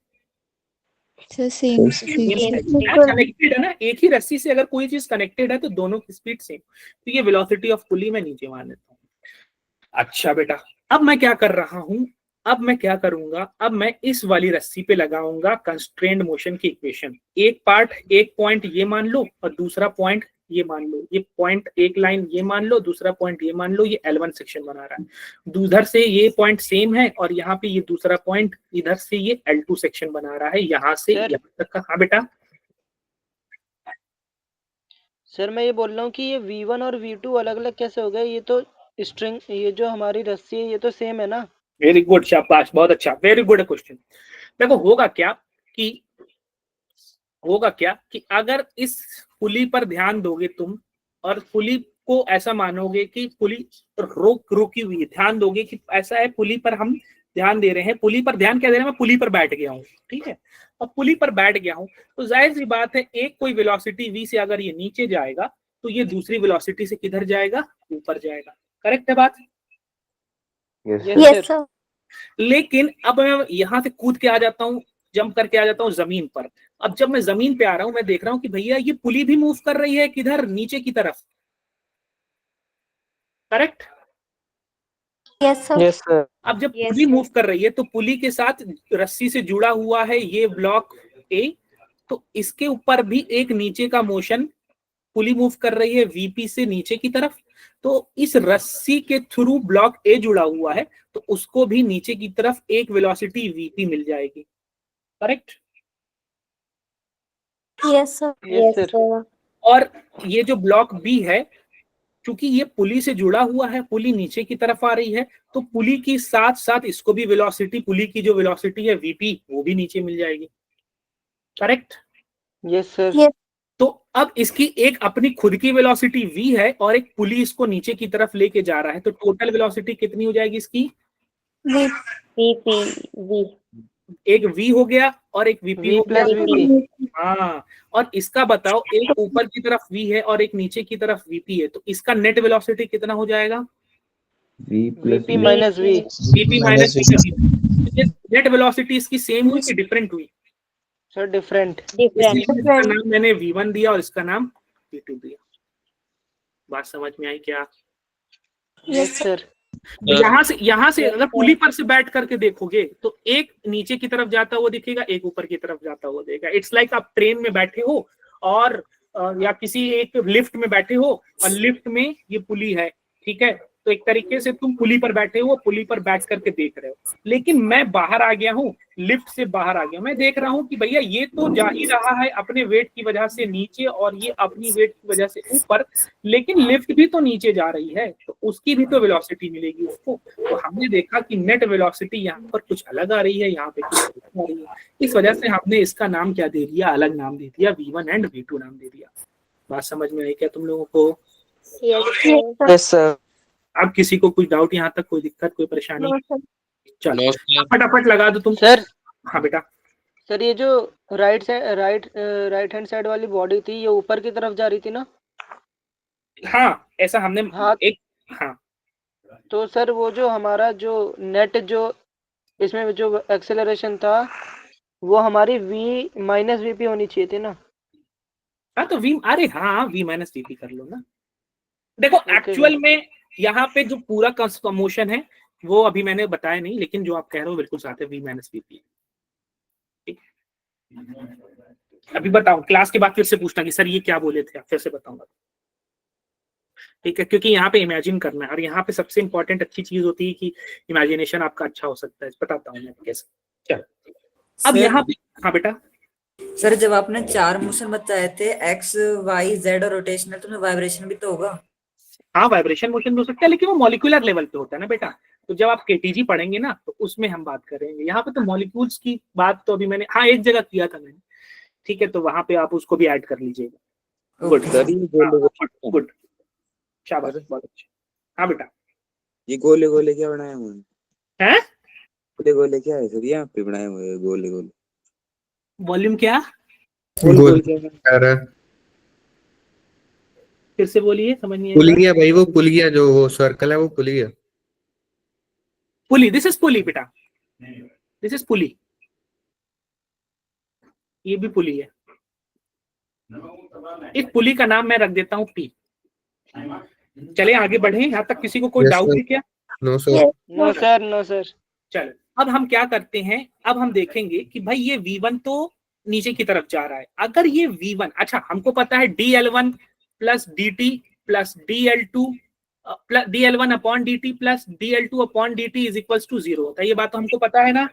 Sir, same speed. कनेक्टेड है ना, एक ही रस्सी से अगर कोई चीज कनेक्टेड है तो दोनों की स्पीड सेम, तो ये वेलोसिटी ऑफ पुली मैं नीचे मान लेता हूँ। अच्छा बेटा, अब मैं क्या कर रहा हूं, अब मैं क्या करूंगा, अब मैं इस वाली रस्सी पे लगाऊंगा कंस्ट्रेंड मोशन की इक्वेशन। एक पार्ट, एक पॉइंट ये मान लो और दूसरा पॉइंट ये मान लो, ये पॉइंट एक लाइन ये मान लो, दूसरा पॉइंट ये मान लो, ये L1 सेक्शन बना रहा है, उधर से ये पॉइंट सेम है और यहाँ पे ये दूसरा पॉइंट इधर से ये L2 सेक्शन बना रहा है, यहाँ से यहाँ तक का। हाँ बेटा, सर मैं ये बोल रहा हूँ कि ये V1 और V2 अलग अलग कैसे हो गए, ये तो स्ट्रिंग, ये जो हमारी रस्सी है ये तो सेम है ना। वेरी गुड, शाबाश, बहुत अच्छा, वेरी गुड क्वेश्चन। देखो होगा क्या कि अगर इस पुली पर ध्यान दोगे तुम और पुली को ऐसा मानोगे कि पुली रुकी हुई है, ध्यान दोगे कि ऐसा है पुली पर हम ध्यान दे रहे हैं, पुली पर ध्यान क्या दे रहे हैं, मैं पुली पर बैठ गया हूँ, ठीक है, और पुली पर बैठ गया हूँ तो जाहिर सी बात है एक कोई वेलोसिटी v से अगर ये नीचे जाएगा तो ये दूसरी वेलोसिटी से किधर जाएगा, ऊपर जाएगा, करेक्ट है बात? Yes, sir. लेकिन अब मैं यहां से कूद के आ जाता हूँ, जंप करके आ जाता हूँ जमीन पर। अब जब मैं जमीन पे आ रहा हूं मैं देख रहा हूं कि भैया ये पुली भी मूव कर रही है किधर, नीचे की तरफ, correct? Yes, sir. Yes sir. अब जब Yes, पुली sir. मूव कर रही है तो पुली के साथ रस्सी से जुड़ा हुआ है ये ब्लॉक A, तो इसके ऊपर भी एक नीचे का मोशन, पुली मूव कर रही है VP से नीचे की तरफ, तो इस रस्सी के थ्रू ब्लॉक A जुड़ा हुआ है तो उसको भी नीचे की तरफ एक वेलोसिटी VP मिल जाएगी, correct? Yes, sir. Yes, sir. sir. और ये जो ब्लॉक B है चूंकि ये पुली से जुड़ा हुआ है, पुली नीचे की तरफ आ रही है, तो पुली की साथ साथ इसको भी वेलोसिटी, पुली की जो वेलोसिटी है वीपी, वो भी नीचे मिल जाएगी। करेक्ट? Yes sir. तो अब इसकी एक अपनी खुद की वेलोसिटी v है और एक पुली इसको नीचे की तरफ लेके जा रहा है, तो टोटल वेलोसिटी कितनी हो जाएगी इसकी? V। एक v हो गया और एक vp हो गया। हाँ, और इसका बताओ, एक ऊपर की तरफ v है और एक नीचे की तरफ vp है, तो इसका नेट वेलोसिटी कितना हो जाएगा? VP minus V। vp minus v। Net velocity इसकी सेम हुई कि डिफरेंट हुई? Sir different. इसका नाम मैंने v1 दिया और इसका नाम v2 दिया। बात समझ में आई क्या? Yes sir. यहाँ से अगर पुली पर से बैठ करके देखोगे तो एक नीचे की तरफ जाता हुआ दिखेगा, एक ऊपर की तरफ जाता हुआ दिखेगा। इट्स लाइक आप ट्रेन में बैठे हो और या किसी एक लिफ्ट में बैठे हो और लिफ्ट में ये पुली है, ठीक है, तो एक तरीके से तुम पुली पर बैठे हो, पुली पर बैठ करके देख रहे हो, लेकिन मैं बाहर आ गया हूँ, लिफ्ट से बाहर आ गया, मैं देख रहा हूँ कि भैया ये तो जा ही रहा है अपने वेट की वजह से नीचे और ये अपनी वेट की वजह से ऊपर, लेकिन लिफ्ट भी तो नीचे जा रही है, तो उसकी भी तो वेलोसिटी मिलेगी उसको। तो हमने देखा कि नेट वेलोसिटी यहाँ पर कुछ अलग आ रही है, यहाँ पे कुछ अलग आ रही है, इस वजह से हमने इसका नाम क्या दे दिया? अलग नाम दे दिया, v1 एंड v2 नाम दे दिया। बात समझ में आई क्या तुम लोगों को? Yes sir. अब किसी को कुछ डाउट, यहाँ तक कोई दिक्कत, कोई परेशानी? चलो फटाफट लगा दो तुम सर। हाँ बेटा। सर ये जो राइट हैंड साइड वाली बॉडी थी, ये ऊपर की तरफ जा रही थी ना? हाँ, ऐसा हमने एक हाँ। तो सर वो जो हमारा जो नेट जो इसमें जो एक्सेलरेशन था वो हमारी v माइनस वीपी होनी चाहिए थी ना? हाँ तो v, अरे हाँ v माइनस वीपी कर लो ना। देखो एक्चुअल में यहाँ पे जो पूरा मोशन है वो अभी मैंने बताया नहीं, लेकिन जो आप कह रहे हो बिल्कुल साथ है, v माइनस वीपी। अभी बताओ, क्लास के बाद फिर से पूछना कि सर ये क्या बोले थे, आप फिर से बताऊंगा, ठीक है, क्योंकि यहाँ पे इमेजिन करना है और यहाँ पे सबसे इंपॉर्टेंट अच्छी चीज होती है कि इमेजिनेशन आपका अच्छा हो सकता है। बताता हूँ मैं कैसे। चलो अब यहाँ पे हाँ बेटा। सर जब आपने 4 मोशन बताए थे x, y, z और रोटेशनल, तो वाइब्रेशन भी तो होगा। हाँ वाइब्रेशन मोशन भी हो सकता है, लेकिन वो मॉलिक्यूलर लेवल पे होता है ना बेटा। तो जब आप केटीजी पढ़ेंगे ना तो उसमें हम बात करेंगे। यहाँ पे तो मॉलिक्यूल्स की बात तो अभी मैंने हाँ एक जगह किया था मैंने, ठीक है, तो वहां पे आप उसको भी ऐड कर लीजिएगा। गुड, शाबाश, बहुत अच्छा। हाँ बेटा, ये गोले गोले क्या बनाए हुए हैं? गोले गोले क्या है सर यहाँ पे बनाए हुए गोले गोले? वॉल्यूम क्या? गोल फिर से बोलिए, समझ नहीं आया। पुलिया भाई, वो पुलिया जो वो सर्कल है वो पुलिया। पुली, दिस इज पुली बेटा, दिस इज पुली, ये भी पुली है। इस पुली का नाम मैं रख देता हूँ पी। चले आगे बढ़े, यहाँ तक किसी को कोई डाउट है क्या? No sir. No sir, no sir. चलो अब हम क्या करते हैं, अब हम देखेंगे कि भाई ये v1 तो नीचे की तरफ जा रहा है। अगर ये v1, अच्छा हमको पता है dl1 plus dt plus dl2 plus dl1 upon dt plus dl2 upon dt is equals to 0 होता है। ये बात तो हमको पता है ना?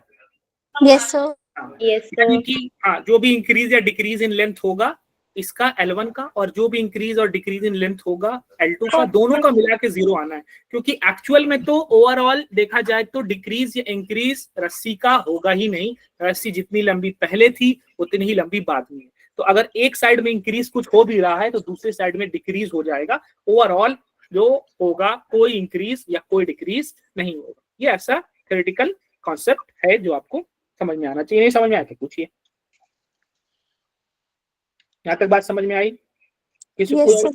Yes sir. यस यानी कि हाँ, जो भी इंक्रीज या डिक्रीज इन लेंथ होगा इसका L1 का, और जो भी इंक्रीज और डिक्रीज इन लेंथ होगा L2 का, दोनों का मिला के 0 आना है। क्योंकि एक्चुअल में तो ओवरऑल देखा जाए तो डिक्रीज या इंक्रीज रस्सी का होगा ही नहीं। रस्सी जितनी लंबी पहले थी उतनी ही लंबी बाद में है। तो अगर एक साइड में इंक्रीज कुछ हो भी रहा है तो दूसरे साइड में डिक्रीज हो जाएगा। ओवरऑल जो होगा कोई इंक्रीज या कोई डिक्रीज नहीं होगा। ये ऐसा थ्योरेटिकल कॉन्सेप्ट है जो आपको समझ में आना चाहिए। नहीं समझ में आया तो पूछिए। यहाँ तक बात समझ में आई किसी को?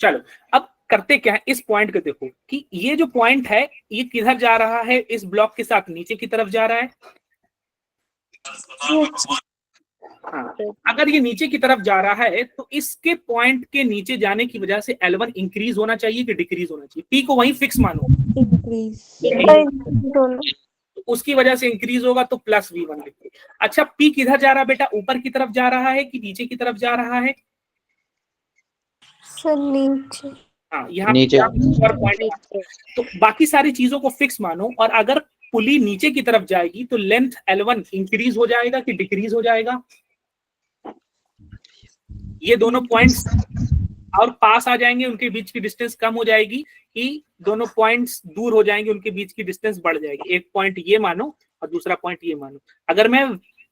चलो अब करते क्या है, इस पॉइंट को देखो कि ये जो पॉइंट है ये किधर जा रहा है, इस ब्लॉक के साथ नीचे की तरफ जा रहा है। हाँ, अगर ये नीचे की तरफ जा रहा है तो इसके पॉइंट के नीचे जाने की वजह से L1 इंक्रीज होना चाहिए कि डिक्रीज होना चाहिए? P को वहीं फिक्स मानो, उसकी वजह से इंक्रीज होगा तो प्लस v1 लिखो। अच्छा P किधर जा रहा है बेटा, ऊपर की तरफ जा रहा है कि नीचे की तरफ जा रहा है? नीचे। हाँ, यहाँ तो बाकी सारी चीजों को फिक्स मानो, और अगर पुली नीचे की तरफ जाएगी तो लेंथ L1 इंक्रीज हो जाएगा कि डिक्रीज हो जाएगा? ये दोनों पॉइंट्स और पास आ जाएंगे, उनके बीच की डिस्टेंस कम हो जाएगी कि दोनों पॉइंट्स दूर हो जाएंगे, उनके बीच की डिस्टेंस बढ़ जाएगी। एक पॉइंट ये मानो और दूसरा पॉइंट ये मानो। अगर मैं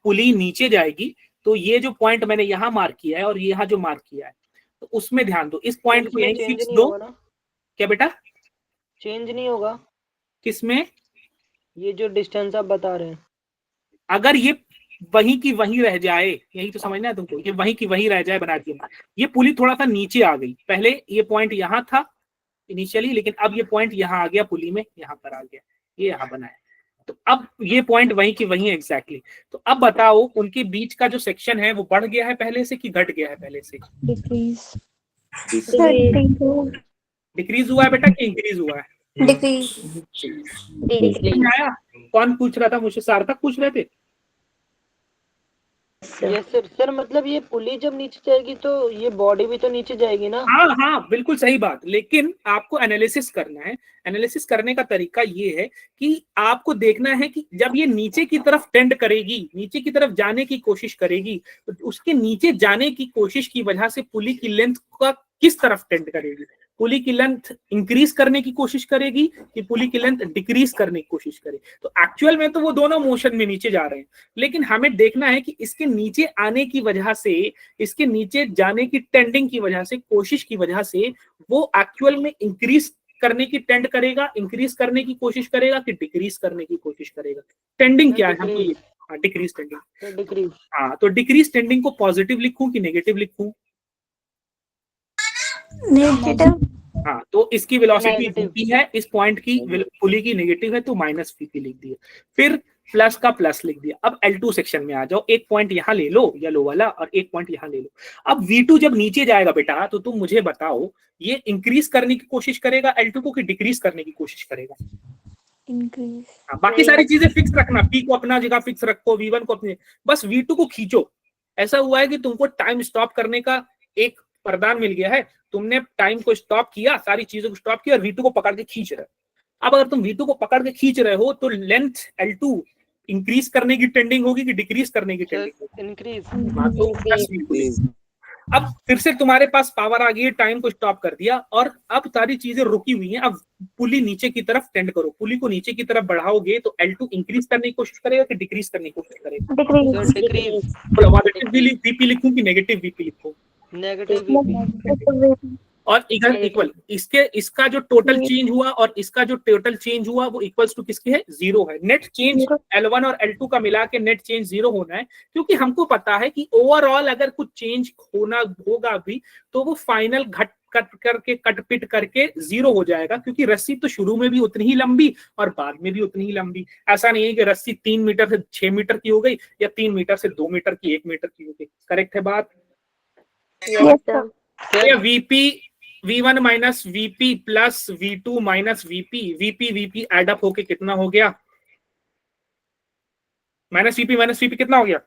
पुली नीचे जाएगी तो ये जो पॉइंट मैंने यहाँ मार्क किया है और यहाँ जो मार्क किया है, तो उसमें ध्यान दो, इस पॉइंट को यहीं फिक्स दो। क्या बेटा? चेंज नहीं होगा किसमें? ये जो डिस्टेंस आप बता रहे हैं, अगर ये वहीं की वहीं रह जाए, यही तो समझना है तुमको, ये वहीं की वहीं रह जाए बना दिया। ये पुली थोड़ा सा नीचे आ गई, पहले ये पॉइंट यहाँ था इनिशियली, लेकिन अब ये पॉइंट यहाँ आ गया, पुली में यहाँ पर आ गया, ये यहाँ बना है। तो अब ये पॉइंट वहीं की वहीं एग्जैक्टली। तो अब बताओ उनके बीच का जो सेक्शन है वो बढ़ गया है पहले से कि घट गया है पहले से? डिक्रीज हुआ है बेटा कि इंक्रीज हुआ है? डिक्रीज। आया? कौन पूछ रहा था मुझसे? सार्थक पूछ रहे थे। Yes sir. सर मतलब ये पुली जब नीचे जाएगी तो ये बॉडी भी तो नीचे जाएगी ना? हाँ हाँ बिल्कुल सही बात, लेकिन आपको एनालिसिस करना है। एनालिसिस करने का तरीका ये है कि आपको देखना है कि जब ये नीचे की तरफ टेंड करेगी, नीचे की तरफ जाने की कोशिश करेगी, तो उसके नीचे जाने की कोशिश की वजह से पुली की लेंथ का किस तरफ टेंड करेगी? पुली की लेंथ इंक्रीज करने की कोशिश करेगी कि पुली की लेंथ डिक्रीज करने की कोशिश करे? तो एक्चुअल में तो वो दोनों मोशन में नीचे जा रहे हैं, लेकिन हमें देखना है कि इसके नीचे आने की वजह से, इसके नीचे जाने की टेंडिंग की वजह से, कोशिश की वजह से वो एक्चुअल में इंक्रीज करने की टेंड करेगा, इंक्रीज करने की कोशिश करेगा कि डिक्रीज करने की कोशिश करेगा? टेंडिंग क्या है हमको ये? Decrease tending. डिक्रीज। हाँ, तो डिक्रीज टेंडिंग को पॉजिटिव लिखूं कि नेगेटिव लिखूं? नेगेटिव। हाँ, तो इसकी वेलोसिटी वीपी है, इस पॉइंट की पुली की नेगेटिव है तो माइनस वीपी लिख दिया, फिर प्लस का प्लस लिख दिया। अब L2 सेक्शन में आ जाओ, एक पॉइंट यहाँ ले लो येलो वाला और एक पॉइंट यहाँ ले लो। अब V2 जब नीचे जाएगा बेटा तो तुम मुझे बताओ ये इंक्रीज करने की कोशिश करेगा L2 को कि डिक्रीज करने की कोशिश करेगा? इंक्रीज। बाकी सारी चीजें फिक्स रखना, P को अपना जगह फिक्स रखो, V1 को अपने, बस V2 को खींचो। ऐसा हुआ है कि तुमको टाइम स्टॉप करने का एक वरदान मिल गया है, तुमने टाइम को स्टॉप किया, सारी चीजों को स्टॉप किया और V2 को पकड़ के खींच रहे हो। अब अगर तुम V2 को पकड़ के खींच रहे हो तो लेंथ L2 इंक्रीज करने की टेंडिंग होगी कि डिक्रीज करने की टेंडिंग होगी? इंक्रीज। अब फिर से तुम्हारे पास पावर आ गई है, टाइम को स्टॉप कर दिया और अब सारी चीजें रुकी हुई हैं। अब पुली नीचे की तरफ टेंड करो, पुली को नीचे की तरफ बढ़ाओगे तो L2 इंक्रीज करने की कोशिश करेगा कि डिक्रीज करने की कोशिश करेगा? डिक्रीज। पॉजिटिव वीपी लिखूं कि नेगेटिव वीपी लिखूं? नेगेटिव। और इक्वल इसका जो टोटल चेंज हुआ और इसका जो टोटल चेंज हुआ वो इक्वल्स टू किसके है? 0 है। नेट चेंज L1 और L2 का मिला के नेट चेंज 0 होना है, क्योंकि हमको पता है कि ओवरऑल अगर कुछ चेंज होना होगा भी तो वो फाइनल कट पिट करके 0 हो जाएगा, क्योंकि रस्सी तो शुरू में भी उतनी ही लंबी और बाद में भी उतनी ही लंबी। ऐसा नहीं है कि रस्सी 3 मीटर से 6 मीटर की हो गई या 3 मीटर से 2 मीटर की 1 मीटर की हो गई। करेक्ट है बात? VP V1 minus VP plus V2 minus VP add up होके कितना हो गया? माइनस VP कितना हो गया?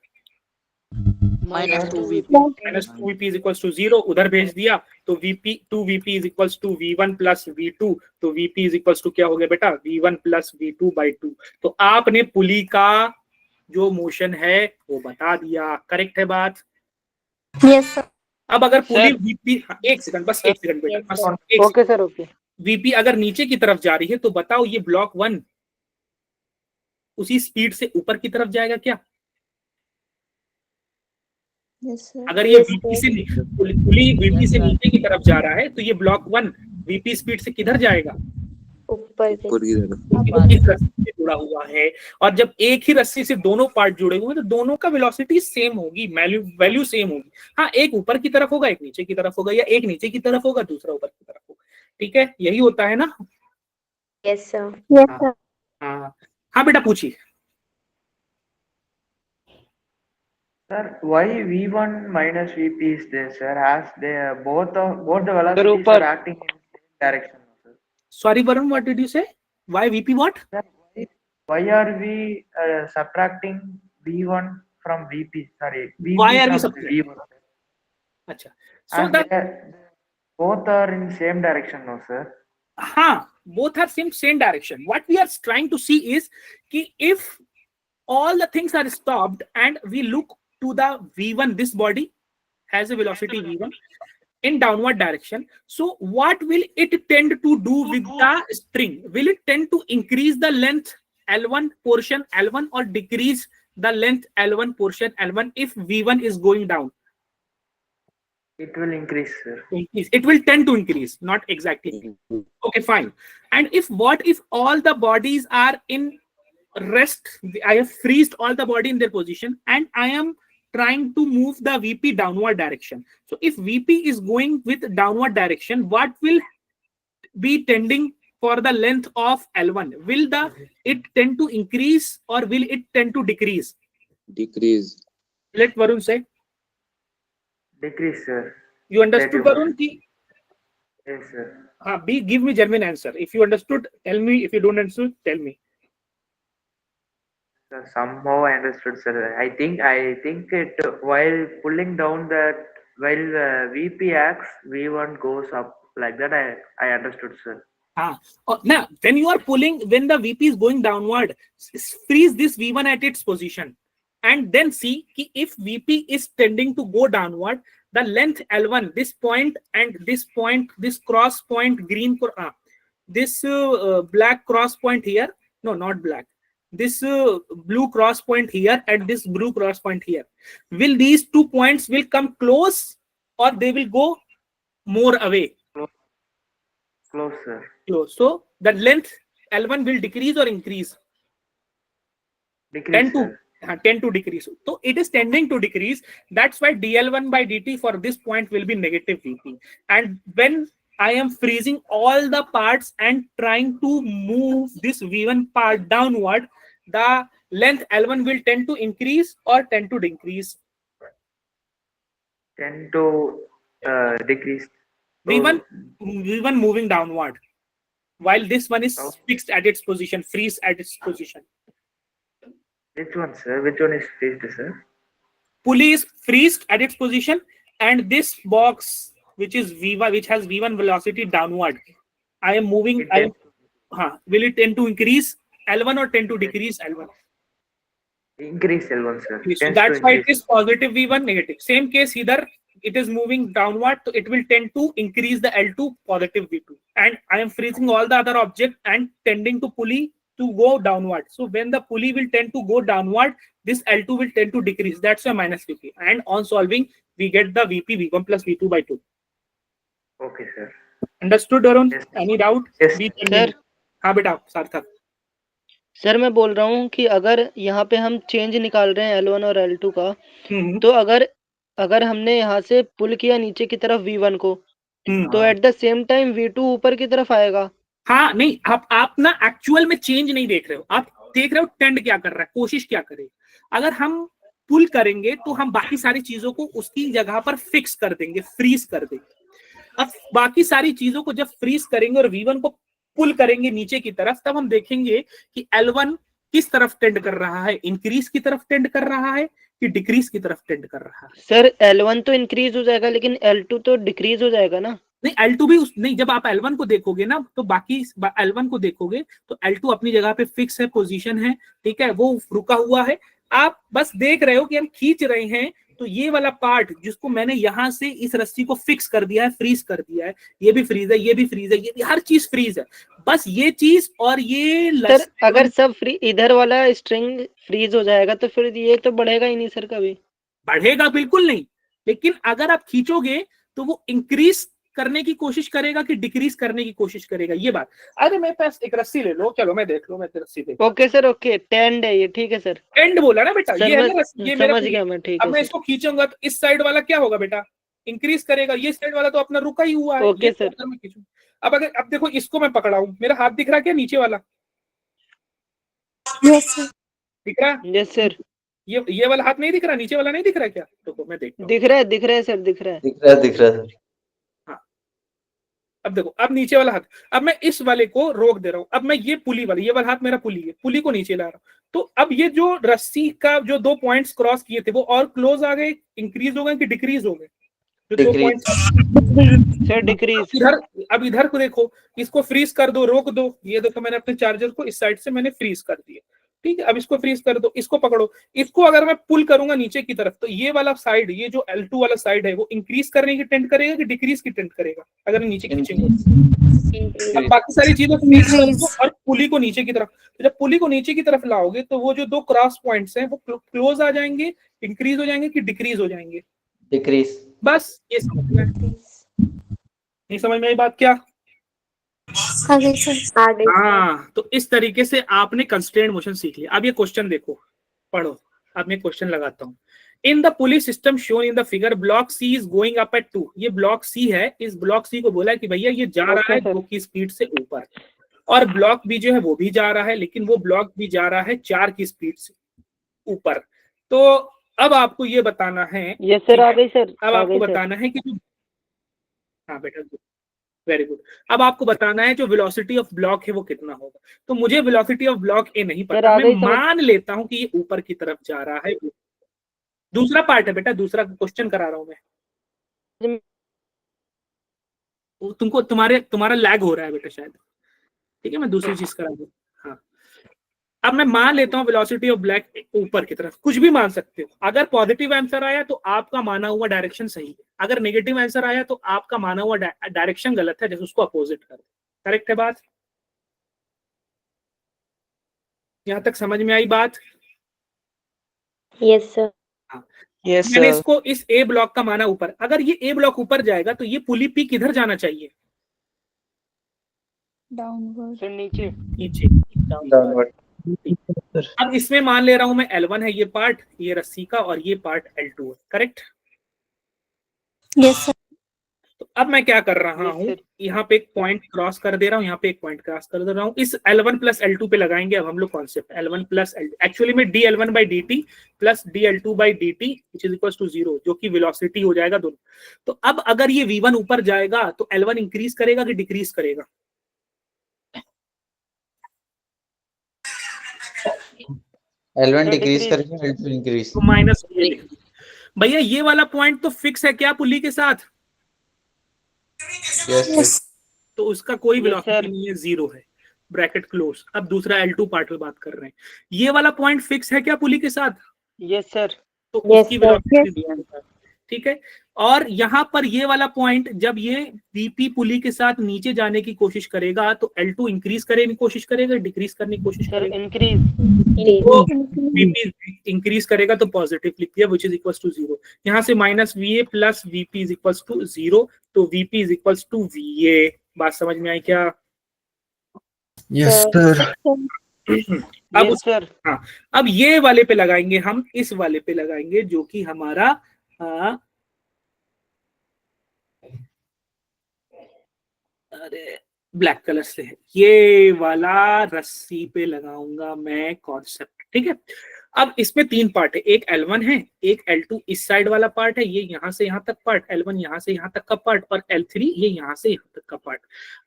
Minus 2VP is equal to 0। उधर भेज दिया तो 2VP is equal to V1 plus V2, तो VP इज इक्वल टू क्या हो गया बेटा? V1 plus V2/2। तो आपने पुली का जो मोशन है वो बता दिया। करेक्ट है बात? Yes sir. अब अगर पुली VP, एक सेकंड बेटा, बस ओके सर, ओके। VP अगर नीचे की तरफ जा रही है तो बताओ ये ब्लॉक 1 उसी स्पीड से ऊपर की तरफ जाएगा क्या? Yes sir. अगर ये पुली VP से नीचे की तरफ जा रहा है तो ये ब्लॉक 1 VP स्पीड से किधर जाएगा? ऊपर की तरफ। इस रस्सी से जुड़ा हुआ है, और जब एक ही रस्सी से दोनों पार्ट जुड़े हुए हैं तो दोनों का वेलोसिटी सेम होगी, वैल्यू सेम होगी। हाँ, एक ऊपर की तरफ होगा, एक नीचे की तरफ होगा, या एक नीचे की तरफ होगा दूसरा ऊपर की तरफ होगा। ठीक है, यही होता है ना? Yes sir. हाँ बेटा पूछिए। Sir, why V1 minus VP is there, sir? As they both the velocities are acting in the same direction, sir. Sorry, Varun, what did you say? Why VP what? Sir, why are we subtracting V1 from VP? Sorry, VP Why are we from subtracting? V1? अच्छा, so And that both are in same direction, no, sir? हाँ, both are same direction. What we are trying to see is कि if all the things are stopped and we look to the V1, this body has a velocity V1. in downward direction. So what will it tend to do with the string? Will it tend to increase the length L1 portion L1 or decrease the length L1 portion L1 if V1 is going down? It will increase, sir. Increase. It will tend to increase, not exactly. Okay, fine. And what if all the bodies are in rest? I have freezed all the body in their position and I am trying to move the VP downward direction. So if VP is going with downward direction, what will be tending for the length of L1? Will it tend to increase or will it tend to decrease? Decrease. Let Varun say. Decrease, sir. You understood, Varun? Yes, sir. Give me genuine answer. If you understood, tell me. If you don't understood, tell me. So somehow I understood, sir. I think it while pulling down that while VP acts, V1 goes up like that. I understood, sir. Now, when you are pulling, when the VP is going downward, freeze this V1 at its position, and then see if VP is tending to go downward, the length L1, this point and this point, this cross point, green, this black cross point here. No, not black. This blue cross point here and this blue cross point here. Will these 2 points will come close or they will go more away? Close, sir. Close. So the length L1 will decrease or increase? Decrease, 10 to decrease. So it is tending to decrease. That's why dL1 by dt for this point will be negative VP. And when I am freezing all the parts and trying to move this V1 part downward, the length L1 will tend to increase or tend to decrease? Tend to decrease. V1 moving downward, while this one is fixed at its position, freeze at its position. Which one, sir? Which one is freezed, sir? Pulley is freezed at its position, and this box, which is V1, which has V1 velocity downward, I am moving. Will it tend to increase L1 or tend to decrease L1? Increase L1, sir. So that's why it is positive V1, negative. Same case, either it is moving downward, so it will tend to increase the L2, positive V2. And I am freezing all the other object and tending to pulley to go downward. So when the pulley will tend to go downward, this L2 will tend to decrease. That's why minus VP. And on solving, we get the VP V1 plus V2 by 2. Okay, sir. Understood, Arun? Yes. Any doubt? Yes, sir हाँ बेटा सार्थक. Sir मैं बोल रहा हूँ कि अगर यहाँ पे हम चेंज निकाल रहे हैं L1 और L2 का, तो अगर हमने यहाँ से पुल किया नीचे की तरफ V1 को, तो at the same time V2 ऊपर की तरफ आएगा. हाँ नहीं, आप ना एक्चुअल में चेंज नहीं देख रहे हो, आप देख रहे हो टेंड क्या कर रहा है, कोशिश क्या करेगा. अगर हम पुल करेंगे तो हम बाकी सारी चीजों को उसकी जगह पर फिक्स कर देंगे, फ्रीज कर देंगे. अब बाकी सारी चीजों को जब फ्रीज करेंगे और V1 को पुल करेंगे नीचे की तरफ, तब हम देखेंगे कि L1 किस तरफ टेंड कर रहा है, इंक्रीज की तरफ टेंड कर रहा है कि डिक्रीज की तरफ टेंड कर रहा है. सर L1 तो इंक्रीज हो जाएगा लेकिन L2 तो डिक्रीज हो जाएगा ना. नहीं, L2 भी नहीं, जब आप L1 को देखोगे ना तो बाकी L1 को देखोगे तो L2 अपनी जगह पे फिक्स है, पोजीशन है, ठीक है, वो रुका हुआ है. आप बस देख रहे हो कि हम खींच रहे हैं, तो ये वाला पार्ट जिसको मैंने यहां से इस रस्सी को फिक्स कर दिया है, फ्रीज कर दिया है, ये भी फ्रीज है, ये भी फ्रीज है, ये हर चीज फ्रीज है. बस ये चीज और ये सर अगर सब इधर वाला स्ट्रिंग फ्रीज हो जाएगा तो फिर ये तो बढ़ेगा ही नहीं सर, कभी बढ़ेगा बिल्कुल नहीं. लेकिन अगर आप खींचोगे तो वो इंक्रीज करने की कोशिश करेगा कि डिक्रीज करने की कोशिश करेगा, ये बात. अरे मेरे पास एक रस्सी ले लो, चलो मैं देख लो, मैं रस्सी देख. ओके सर, ओके, टेंड है ये, ठीक है सर. टेंड बोला ना बेटा, ये है ना, ये समझ गया मैं, ठीक है. अब मैं इसको खींचूंगा तो इस साइड वाला क्या होगा बेटा, इंक्रीज करेगा. ये साइड वाला तो अपना रुका ही हुआ है. Okay sir. मैं खींचूं, अब देखो इसको मैं पकड़ा हूं, मेरा हाथ दिख रहा क्या नीचे वाला? Yes sir. दिख रहा? Yes sir. ये वाला हाथ नहीं दिख रहा, नीचे वाला नहीं दिख रहा क्या? देखो मैं देखता हूं. दिख रहा है सर, दिख रहा है. अब देखो, अब नीचे वाला हाथ, अब मैं इस वाले को रोक दे रहा हूं. अब मैं ये पुली वाला, ये वाला हाथ मेरा पुली है, पुली को नीचे ला रहा हूं. तो अब ये जो रस्सी का जो 2 पॉइंट्स क्रॉस किए थे वो और क्लोज आ गए, इंक्रीज हो गए कि डिक्रीज हो गए? जो 2 पॉइंट्स सर डिक्रीज. अब इधर को देखो, इसको फ्रीज कर दो, रोक दो. ये देखो मैंने अपने चार्जर को इस साइड से मैंने फ्रीज कर दिया, ठीक है, अब इसको फ्रीज कर दो, इसको पकड़ो, इसको अगर मैं पुल करूंगा नीचे की तरफ तो ये वाला साइड, ये जो L2 वाला साइड है वो इंक्रीज करने की टेंड करेगा कि डिक्रीज की टेंड करेगा अगर नीचे खींचेंगे? अब बाकी सारी चीजें फ्रीज कर दो और पुली को नीचे की तरफ, तो जब पुली को नीचे की तरफ लाओगे तो वो जो दो क्रॉस पॉइंट्स हैं वो क्लोज आ जाएंगे, इंक्रीज हो जाएंगे कि डिक्रीज हो जाएंगे? डिक्रीज। बस ये समझना है। नहीं समझ में आई बात क्या? आगे सर। आगे हाँ, तो इस तरीके से आपने कंस्ट्रेंट मोशन सीख लिया। अब ये क्वेश्चन देखो, पढ़ो। अब मैं क्वेश्चन लगाता हूँ। In the pulley system shown in the figure block C is going up at 2। ये ब्लॉक सी है, इस ब्लॉक सी को बोला है कि भैया ये जा रहा है 2 की स्पीड से ऊपर, और ब्लॉक बी जो है वो भी जा रहा है, लेकिन वो ब्लॉक भी जा रहा है 4 की स्पीड से ऊपर। तो अब आपको ये बताना है, यस सर, आ गई सर। अब आपको बताना है कि जो, हाँ बेटा वेरी गुड, अब आपको बताना है जो वेलोसिटी ऑफ ब्लॉक है वो कितना होगा। तो मुझे वेलोसिटी ऑफ ब्लॉक ए नहीं पता, मैं मान लेता हूं कि ये ऊपर की तरफ जा रहा है। दूसरा पार्ट है बेटा, दूसरा क्वेश्चन करा रहा हूं मैं। तुमको तुम्हारा लैग हो रहा है बेटा शायद, ठीक है, मैं दूसरी चीज करा दूं। हाँ, अब मैं मान लेता हूं वेलोसिटी ऑफ ब्लैक ऊपर की तरफ, कुछ भी मान सकते हो। अगर पॉजिटिव आंसर आया तो आपका माना हुआ डायरेक्शन सही है, अगर नेगेटिव आंसर आया तो आपका माना हुआ डायरेक्शन गलत है, जैसे उसको अपोजिट करो। करेक्ट है बात? यहां तक समझ में आई बात? Yes sir. यस मैंने सर। इसको इस ए ब्लॉक का माना ऊपर, अगर ये ए ब्लॉक ऊपर जाएगा तो ये पुली पी किधर जाना चाहिए? डाउनवर्ड। नीचे, नीचे डाउनवर्ड। अब इसमें मान ले रहा हूं मैं L1 है ये पार्ट, ये रस्सी का, और ये पार्ट L2 है। करेक्ट? Yes sir. तो अब मैं क्या कर रहा हूं, यहाँ पे एक पॉइंट क्रॉस कर दे रहा हूँ, यहाँ पे एक पॉइंट क्रॉस कर दे रहा हूँ, इस L1 प्लस L2 पे लगाएंगे अब हम लोग concept L1 plus L2, actually में dL1 by dt plus dL2 by dt which is equal to 0, जो कि वेलोसिटी हो जाएगा दोनों। तो अब अगर ये V1 ऊपर जाएगा तो L1 इंक्रीज करेगा कि डिक्रीज करेगा? L1 डिक्रीज करेगा, L2 इंक्रीज। तो माइनस भैया ये वाला पॉइंट तो फिक्स है क्या पुली के साथ? यस। तो उसका कोई वेलोसिटी नहीं है, 0 है, ब्रैकेट क्लोज। अब दूसरा L2 पार्ट में बात कर रहे हैं, ये वाला पॉइंट फिक्स है क्या पुली के साथ? Yes sir. तो उसकी वेलोसिटी ठीक है। और यहाँ पर ये वाला पॉइंट जब ये VP पुली के साथ नीचे जाने की कोशिश करेगा तो L2 इंक्रीज करने की कोशिश करेगा, डिक्रीज करने की कोशिश करेगा? इंक्रीज। तो VP इंक्रीज करेगा तो पॉजिटिव लिख दिया विच इज इक्वल्स टू 0। यहाँ से minus VA plus VP is equals to 0, तो VP is equals to VA। बात समझ में आई क्या? Yes sir. अब हाँ, अब ये वाले पे लगाएंगे हम, इस वाले पे लगाएंगे जो कि हमारा अरे ब्लैक कलर से है, ये वाला रस्सी पे लगाऊंगा मैं कॉन्सेप्ट। ठीक है, अब इसमें 3 पार्ट है, एक L1 है, एक L2 इस साइड वाला पार्ट है, ये यहाँ से यहाँ तक पार्ट, L1 यहाँ से यहाँ तक का पार्ट, और L3 ये यहाँ से यहाँ तक का पार्ट।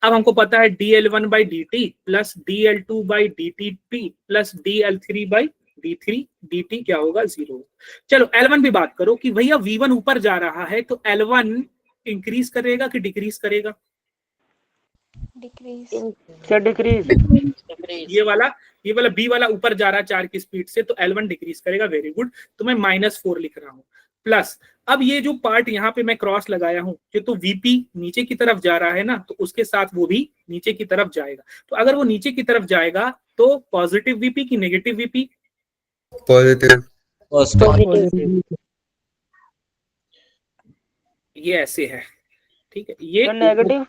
अब हमको पता है dL1 by dt plus dL2 by dtp plus dL3 by d3 dt क्या होगा? 0। चलो L1 भी बात करो कि भैया V1 ऊपर जा रहा है तो L1 इंक्रीज करेगा कि डिक्रीज करेगा? डिक्रीज। ये वाला बी वाला ऊपर जा रहा है 4 की स्पीड से, तो L1 डिक्रीज करेगा। वेरी गुड, तो मैं -4 लिख रहा हूँ। प्लस अब ये जो पार्ट यहाँ पे मैं क्रॉस लगाया हूँ, ये तो VP नीचे की तरफ जा रहा है ना, तो उसके साथ वो भी नीचे की तरफ जाएगा। तो अगर वो नीचे की तरफ जाएगा तो पॉजिटिव VP की नेगेटिव VP? पॉजिटिव। ये ऐसे है, ठीक है, ये नेगेटिव।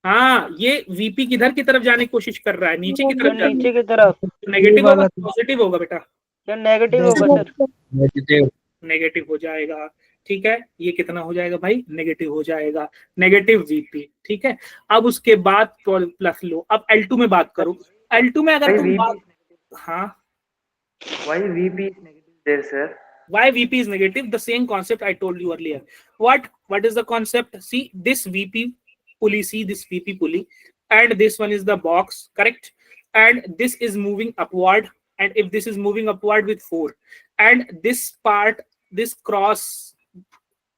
हाँ, ये VP किधर की तरफ जाने की कोशिश कर रहा है? नीचे की तरफ। नीचे की तरफ। नेगेटिव होगा पॉजिटिव होगा बेटा? क्या नेगेटिव होगा सर? नेगेटिव हो जाएगा। ठीक है, ये कितना हो जाएगा भाई? नेगेटिव हो जाएगा, नेगेटिव VP। ठीक है, अब उसके बाद प्लस लो। अब L2 में बात करो, L2 में अगर तुम हाँ, why VP is negative there sir? Why VP is negative? The same concept I told you earlier. What is the concept? See this VP pulley, see this VP pulley, and this one is the box, correct? And this is moving upward, and if this is moving upward with 4, and this part, this cross,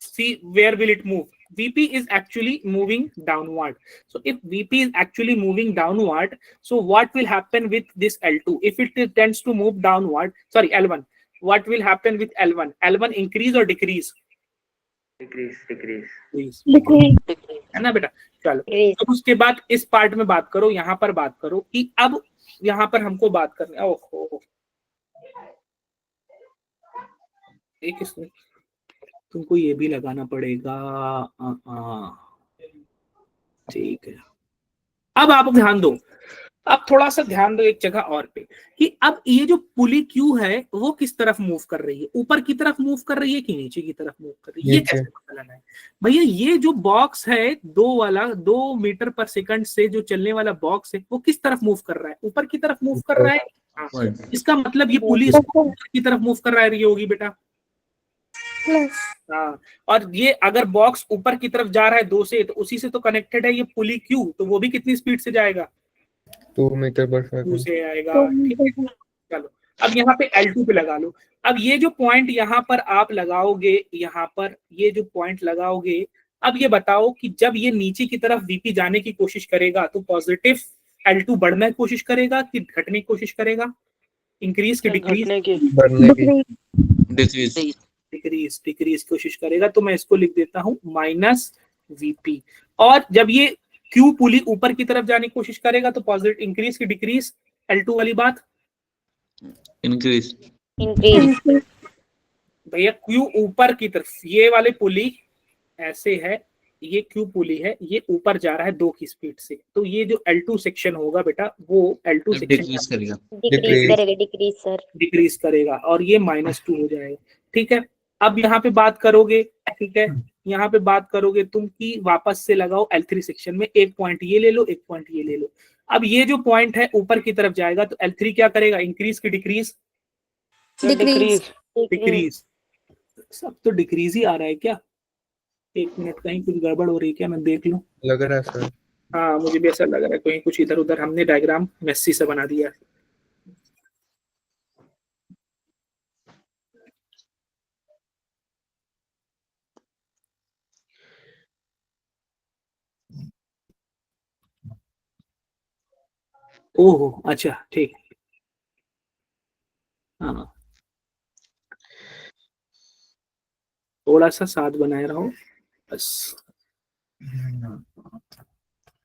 see where will it move? VP is actually moving downward. So if VP is actually moving downward, so what will happen with this L2? If it tends to move downward, sorry, L1, what will happen with L1? L1 increase or decrease? Decrease. है ना बेटा? चलो, अब उसके बाद इस part में बात करो, यहाँ पर बात करो कि अब यहाँ पर हमको बात करनी है। ओहो, एक इसमें तुमको ये भी लगाना पड़ेगा। ठीक है, अब आप ध्यान दो, अब थोड़ा सा ध्यान दो एक जगह और पे कि अब ये जो पुली क्यू है वो किस तरफ मूव कर रही है, ऊपर की तरफ मूव कर रही है कि नीचे की तरफ मूव कर रही है, ये कैसे पता लगाना है भैया? ये जो बॉक्स है 2 मीटर पर सेकंड से जो चलने वाला बॉक्स है वो किस तरफ मूव कर रहा है? ऊपर की तरफ मूव कर रहा है। हाँ, इसका मतलब ये पुली ऊपर की तरफ मूव कर रहा है, ये होगी बेटा। हाँ, और ये अगर बॉक्स ऊपर की तरफ जा रहा है 2 से, तो उसी से तो कनेक्टेड है ये पुली क्यू, तो वो भी कितनी स्पीड से जाएगा? 2 मीटर पर सेकंड से आएगा। ठीक है, चलो अब यहाँ पे L2 पे लगा लो। अब ये जो पॉइंट यहाँ पर आप लगाओगे, यहाँ पर ये जो पॉइंट लगाओगे, अब ये बताओ कि जब ये नीचे की तरफ VP जाने की कोशिश करेगा तो पॉजिटिव L2 बढ़ने की कोशिश करेगा कि घटने की कोशिश करेगा? इंक्रीज की डिक्रीज? डिक्रीज कोशिश करेगा। तो मैं इसको लिख देता हूँ -VP। और जब ये क्यू पुली ऊपर की तरफ जाने की कोशिश करेगा तो पॉजिटिव, इंक्रीज की डिक्रीज? L2 वाली बात, इंक्रीज। भैया क्यू ऊपर की तरफ, ये वाले पुली ऐसे है, ये क्यू पुली है, ये ऊपर जा रहा है 2 की स्पीड से, तो ये जो L2 सेक्शन होगा बेटा वो L2 डिक्रीज करेगा। डिक्रीज करेगा और ये -2 हो जाएगा। ठीक है, अब यहाँ पे बात करोगे, ठीक है, यहाँ पे बात करोगे तुम कि वापस से लगाओ L3 सेक्शन में, एक पॉइंट ये ले लो, एक पॉइंट ये ले लो। अब ये जो पॉइंट है ऊपर की तरफ जाएगा तो L3 क्या करेगा? इंक्रीज की डिक्रीज? डिक्रीज। सब तो डिक्रीज ही आ रहा है क्या? एक मिनट, कहीं कुछ गड़बड़ हो रही है क्या? मैं देख लूं। लग रहा है सर। हाँ, मुझे भी ऐसा लग रहा है, कहीं कुछ इधर उधर हमने डायग्राम मेस्सी से बना दिया। ओहो, अच्छा, ठीक। हाँ, थोड़ा सा साथ बनाए रहो बस।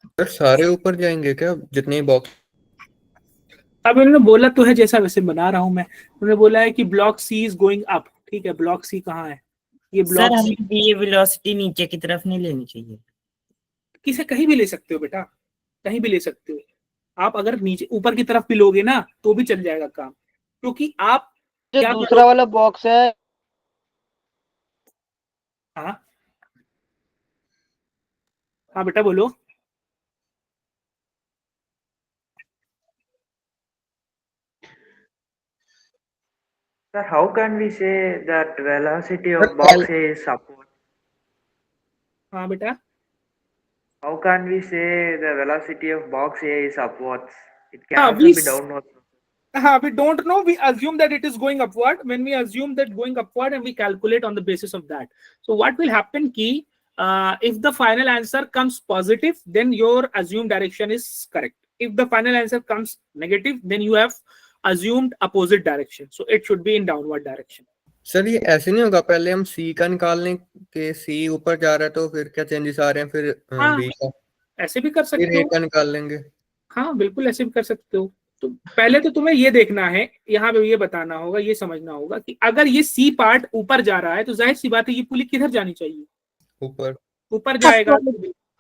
सर सारे ऊपर जाएंगे क्या, जितने बॉक्स? अब इन्होंने बोला तो है, जैसा वैसे बना रहा हूं मैं। उन्होंने बोला है कि block C is going up. ठीक है, ब्लॉक सी कहाँ है? ये ब्लॉक सी। ये वेलोसिटी नीचे की तरफ नहीं लेनी चाहिए। किसे कहीं भी ले सकते हो बेटा, कहीं भी ले सकते हो आप। अगर नीचे ऊपर की तरफ भी लोगे ना तो भी चल जाएगा काम, क्योंकि आप जो क्या दूसरा वाला बॉक्स है। हाँ हाँ बेटा बोलो। Sir, how can we say that velocity of box A is upward? हाँ बेटा, How can we say the velocity of box A is upwards? It can हाँ, also be downwards. we don't know. We assume that it is going upward. When we assume that going upward, and we calculate on the basis of that. So what will happen ki, if the final answer comes positive, then your assumed direction is correct. If the final answer comes negative, then you have assumed opposite direction. So it should be in downward direction. Sir ये ऐसे नहीं होगा, पहले हम सी का निकालने के, सी ऊपर जा रहा है तो फिर क्या चेंजेस आ रहे हैं, फिर बी का ऐसे भी कर सकते फिर ए हो। का निकाल लेंगे। हाँ बिल्कुल, ऐसे भी कर सकते हो। तो पहले तो तुम्हें ये देखना है, यहाँ पे ये बताना होगा, ये समझना होगा कि अगर ये सी पार्ट ऊपर जा रहा है तो जाहिर सी बात है ये पुली किधर जानी चाहिए? ऊपर जाएगा।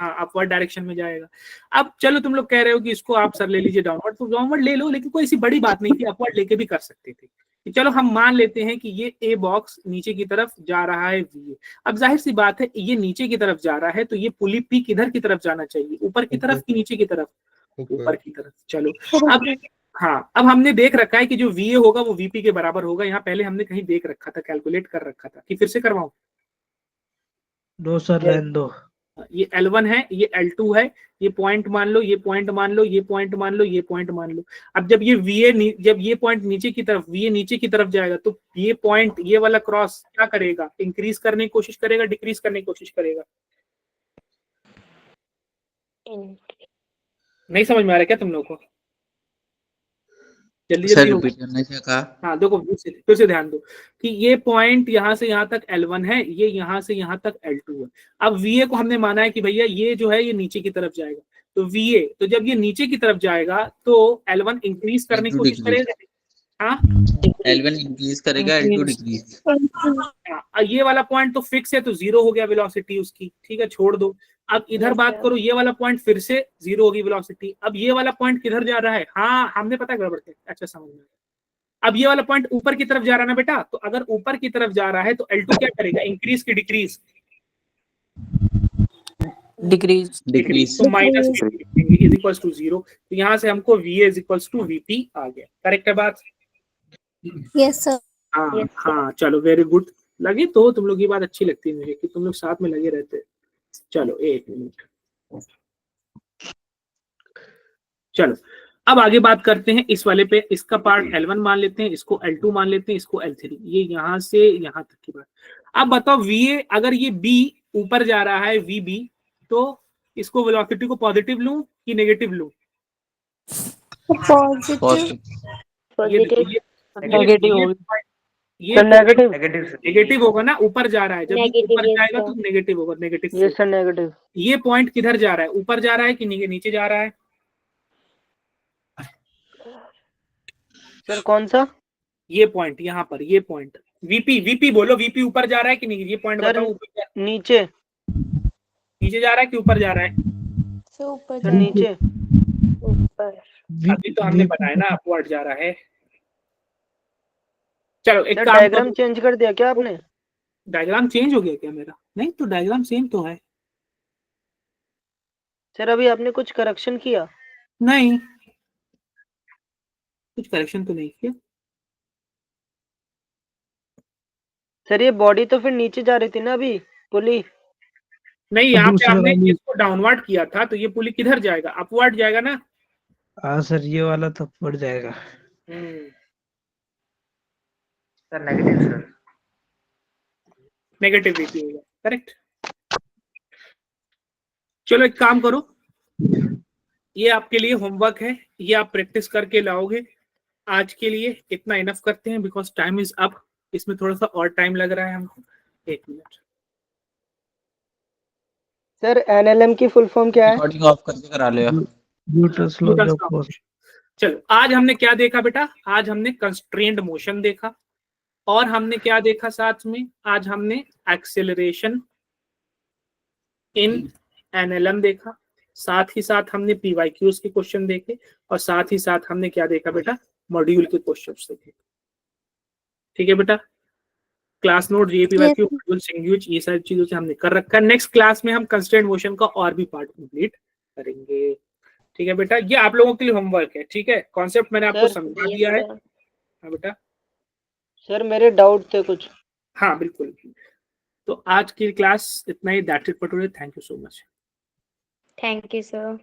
हाँ, अपवर्ड डायरेक्शन में जाएगा। अब चलो तुम लोग कह रहे हो कि इसको आप सर ले लीजिए डाउनवर्ड, तो डाउनवर्ड ले लो, लेकिन कोई ऐसी बड़ी बात नहीं थी, अपवर्ड लेके भी कर सकते थे। कि चलो हम मान लेते हैं कि ये ए बॉक्स नीचे की तरफ जा रहा है वी। अब जाहिर सी बात है ये नीचे की तरफ जा रहा है तो ये पुली पी किधर की तरफ जाना चाहिए? ऊपर की तरफ कि नीचे की तरफ? ऊपर की तरफ। चलो अब हाँ, अब हमने देख रखा है कि जो वीए होगा वो वीपी के बराबर होगा। यहाँ पहले हमने कहीं देख रखा था, कैलकुलेट कर रखा था, कि फिर से करवाऊं? दो सर, रहने दो। ये L1 है, ये L2 है, ये पॉइंट मान लो, ये पॉइंट मान लो, ये पॉइंट मान लो, ये पॉइंट मान लो। अब जब ये VA, जब ये पॉइंट नीचे की तरफ, VA नीचे की तरफ जाएगा तो ये पॉइंट, ये वाला क्रॉस क्या करेगा? इंक्रीज करने की कोशिश करेगा, डिक्रीज करने की कोशिश करेगा? नहीं समझ में आ रहा क्या तुम लोग को? जल्दी सर जल्दी हो। रिपीट करने से कहा। हाँ देखो फिर से ध्यान दो कि ये पॉइंट यहाँ से यहाँ तक L1 है, ये यहाँ से यहाँ तक L2 है। अब VA को हमने माना है कि भैया ये जो है ये नीचे की तरफ जाएगा, तो VA, तो जब ये नीचे की तरफ जाएगा तो L1 इंक्रीज करने की कोशिश करेगा। हाँ, L1 इंक्रीज करेगा, L2 डिक्रीज। हाँ, ये वाला पॉइंट तो फिक्स है, तो 0 हो गया वेलोसिटी उसकी, ठीक है, छोड़ दो। अब इधर बात करो, ये वाला पॉइंट फिर से 0 होगी वेलोसिटी। अब ये वाला पॉइंट किधर जा रहा है? हाँ, हमने पता गड़बड़ है, अच्छा समझ में। अब ये वाला पॉइंट ऊपर की तरफ जा रहा है ना बेटा, तो अगर ऊपर की तरफ जा रहा है तो L2 क्या करेगा? इंक्रीज की डिक्रीज? डिक्रीज। तो माइनस इज इक्वल्स टू 0। तो यहाँ से हमको VA is equals to VP आ गया। करेक्ट है बात? Yes sir. हाँ हाँ, चलो वेरी गुड। लगे तो तुम लोग, ये बात अच्छी लगती है मुझे कि तुम लोग साथ में लगे रहते। चलो एक मिनट, चलो अब आगे बात करते हैं इस वाले पे। इसका पार्ट L1 मान लेते हैं, इसको L2 मान लेते हैं, इसको L3। ये यहाँ से यहाँ तक की बात। अब बताओ VA, अगर ये B ऊपर जा रहा है VB, तो इसको वेलोसिटी को पॉजिटिव लूं कि नेगेटिव लूं? पॉजिटिव। नेगेटिव होगा ना, ऊपर जा रहा है। जब ये ऊपर जाएगा तो नेगेटिव होगा, नेगेटिव। ये सर नेगेटिव। ये पॉइंट किधर जा रहा है? ऊपर जा रहा है कि नीचे जा रहा है? सर कौन सा? ये पॉइंट यहाँ पर, ये पॉइंट VP बोलो। VP ऊपर जा रहा है कि नहीं? ये पॉइंट बताओ। ऊपर नीचे जा रहा है कि ऊपर जा रहा है? ऊपर नीचे। ऊपर। अभी तो हमने बताया ना अपवर्ड जा रहा है। चलो एक काम, डायग्राम चेंज कर दिया क्या आपने? डायग्राम चेंज हो गया क्या मेरा? नहीं तो डायग्राम सेम तो है। सर अभी आपने कुछ करेक्शन किया? नहीं, कुछ करेक्शन तो नहीं किया। सर ये बॉडी तो फिर नीचे जा रही थी ना अभी, पुली? नहीं, यहाँ पे आपने इसको डाउनवर्ड किया था, तो ये पुली किधर जाएगा? अपवर्ड जाएगा ना। हाँ सर, ये वाला तो पड़ जाएगा। Sir negative sir. Negative VP होगा। करेक्ट। चलो एक काम करो, ये आपके लिए होमवर्क है, ये आप प्रैक्टिस करके लाओगे। आज के लिए इतना इनफ करते हैं, बिकॉज टाइम इज अप। इसमें थोड़ा सा और टाइम लग रहा है हमको। एक मिनट सर, NLM की फुल फॉर्म क्या है? रिकॉर्डिंग ऑफ करके करा लो। चलो आज हमने क्या देखा बेटा? आज हमने कंस्ट्रेंड मोशन देखा, और हमने क्या देखा साथ में? आज हमने एक्सेलरेशन इन NLM देखा, साथ ही साथ हमने PYQs के क्वेश्चन देखे, और साथ ही साथ हमने क्या देखा बेटा? मॉड्यूल के क्वेश्चंस देखे। ठीक है बेटा? क्लास नोट, PYQ, मॉड्यूल, सिंग्यूज, ये सारी चीजों से हमने कर रखा है। नेक्स्ट क्लास में हम कंस्ट्रेंट मोशन का और भी पार्ट कंप्लीट करेंगे। ठीक है बेटा? ये आप लोगों के लिए होमवर्क है। ठीक है? कॉन्सेप्ट मैंने आपको समझा दिया है। हाँ बेटा? सर मेरे डाउट थे कुछ। हाँ बिल्कुल। तो आज की क्लास इतना ही। That's it for today. Thank you so much. Thank you sir.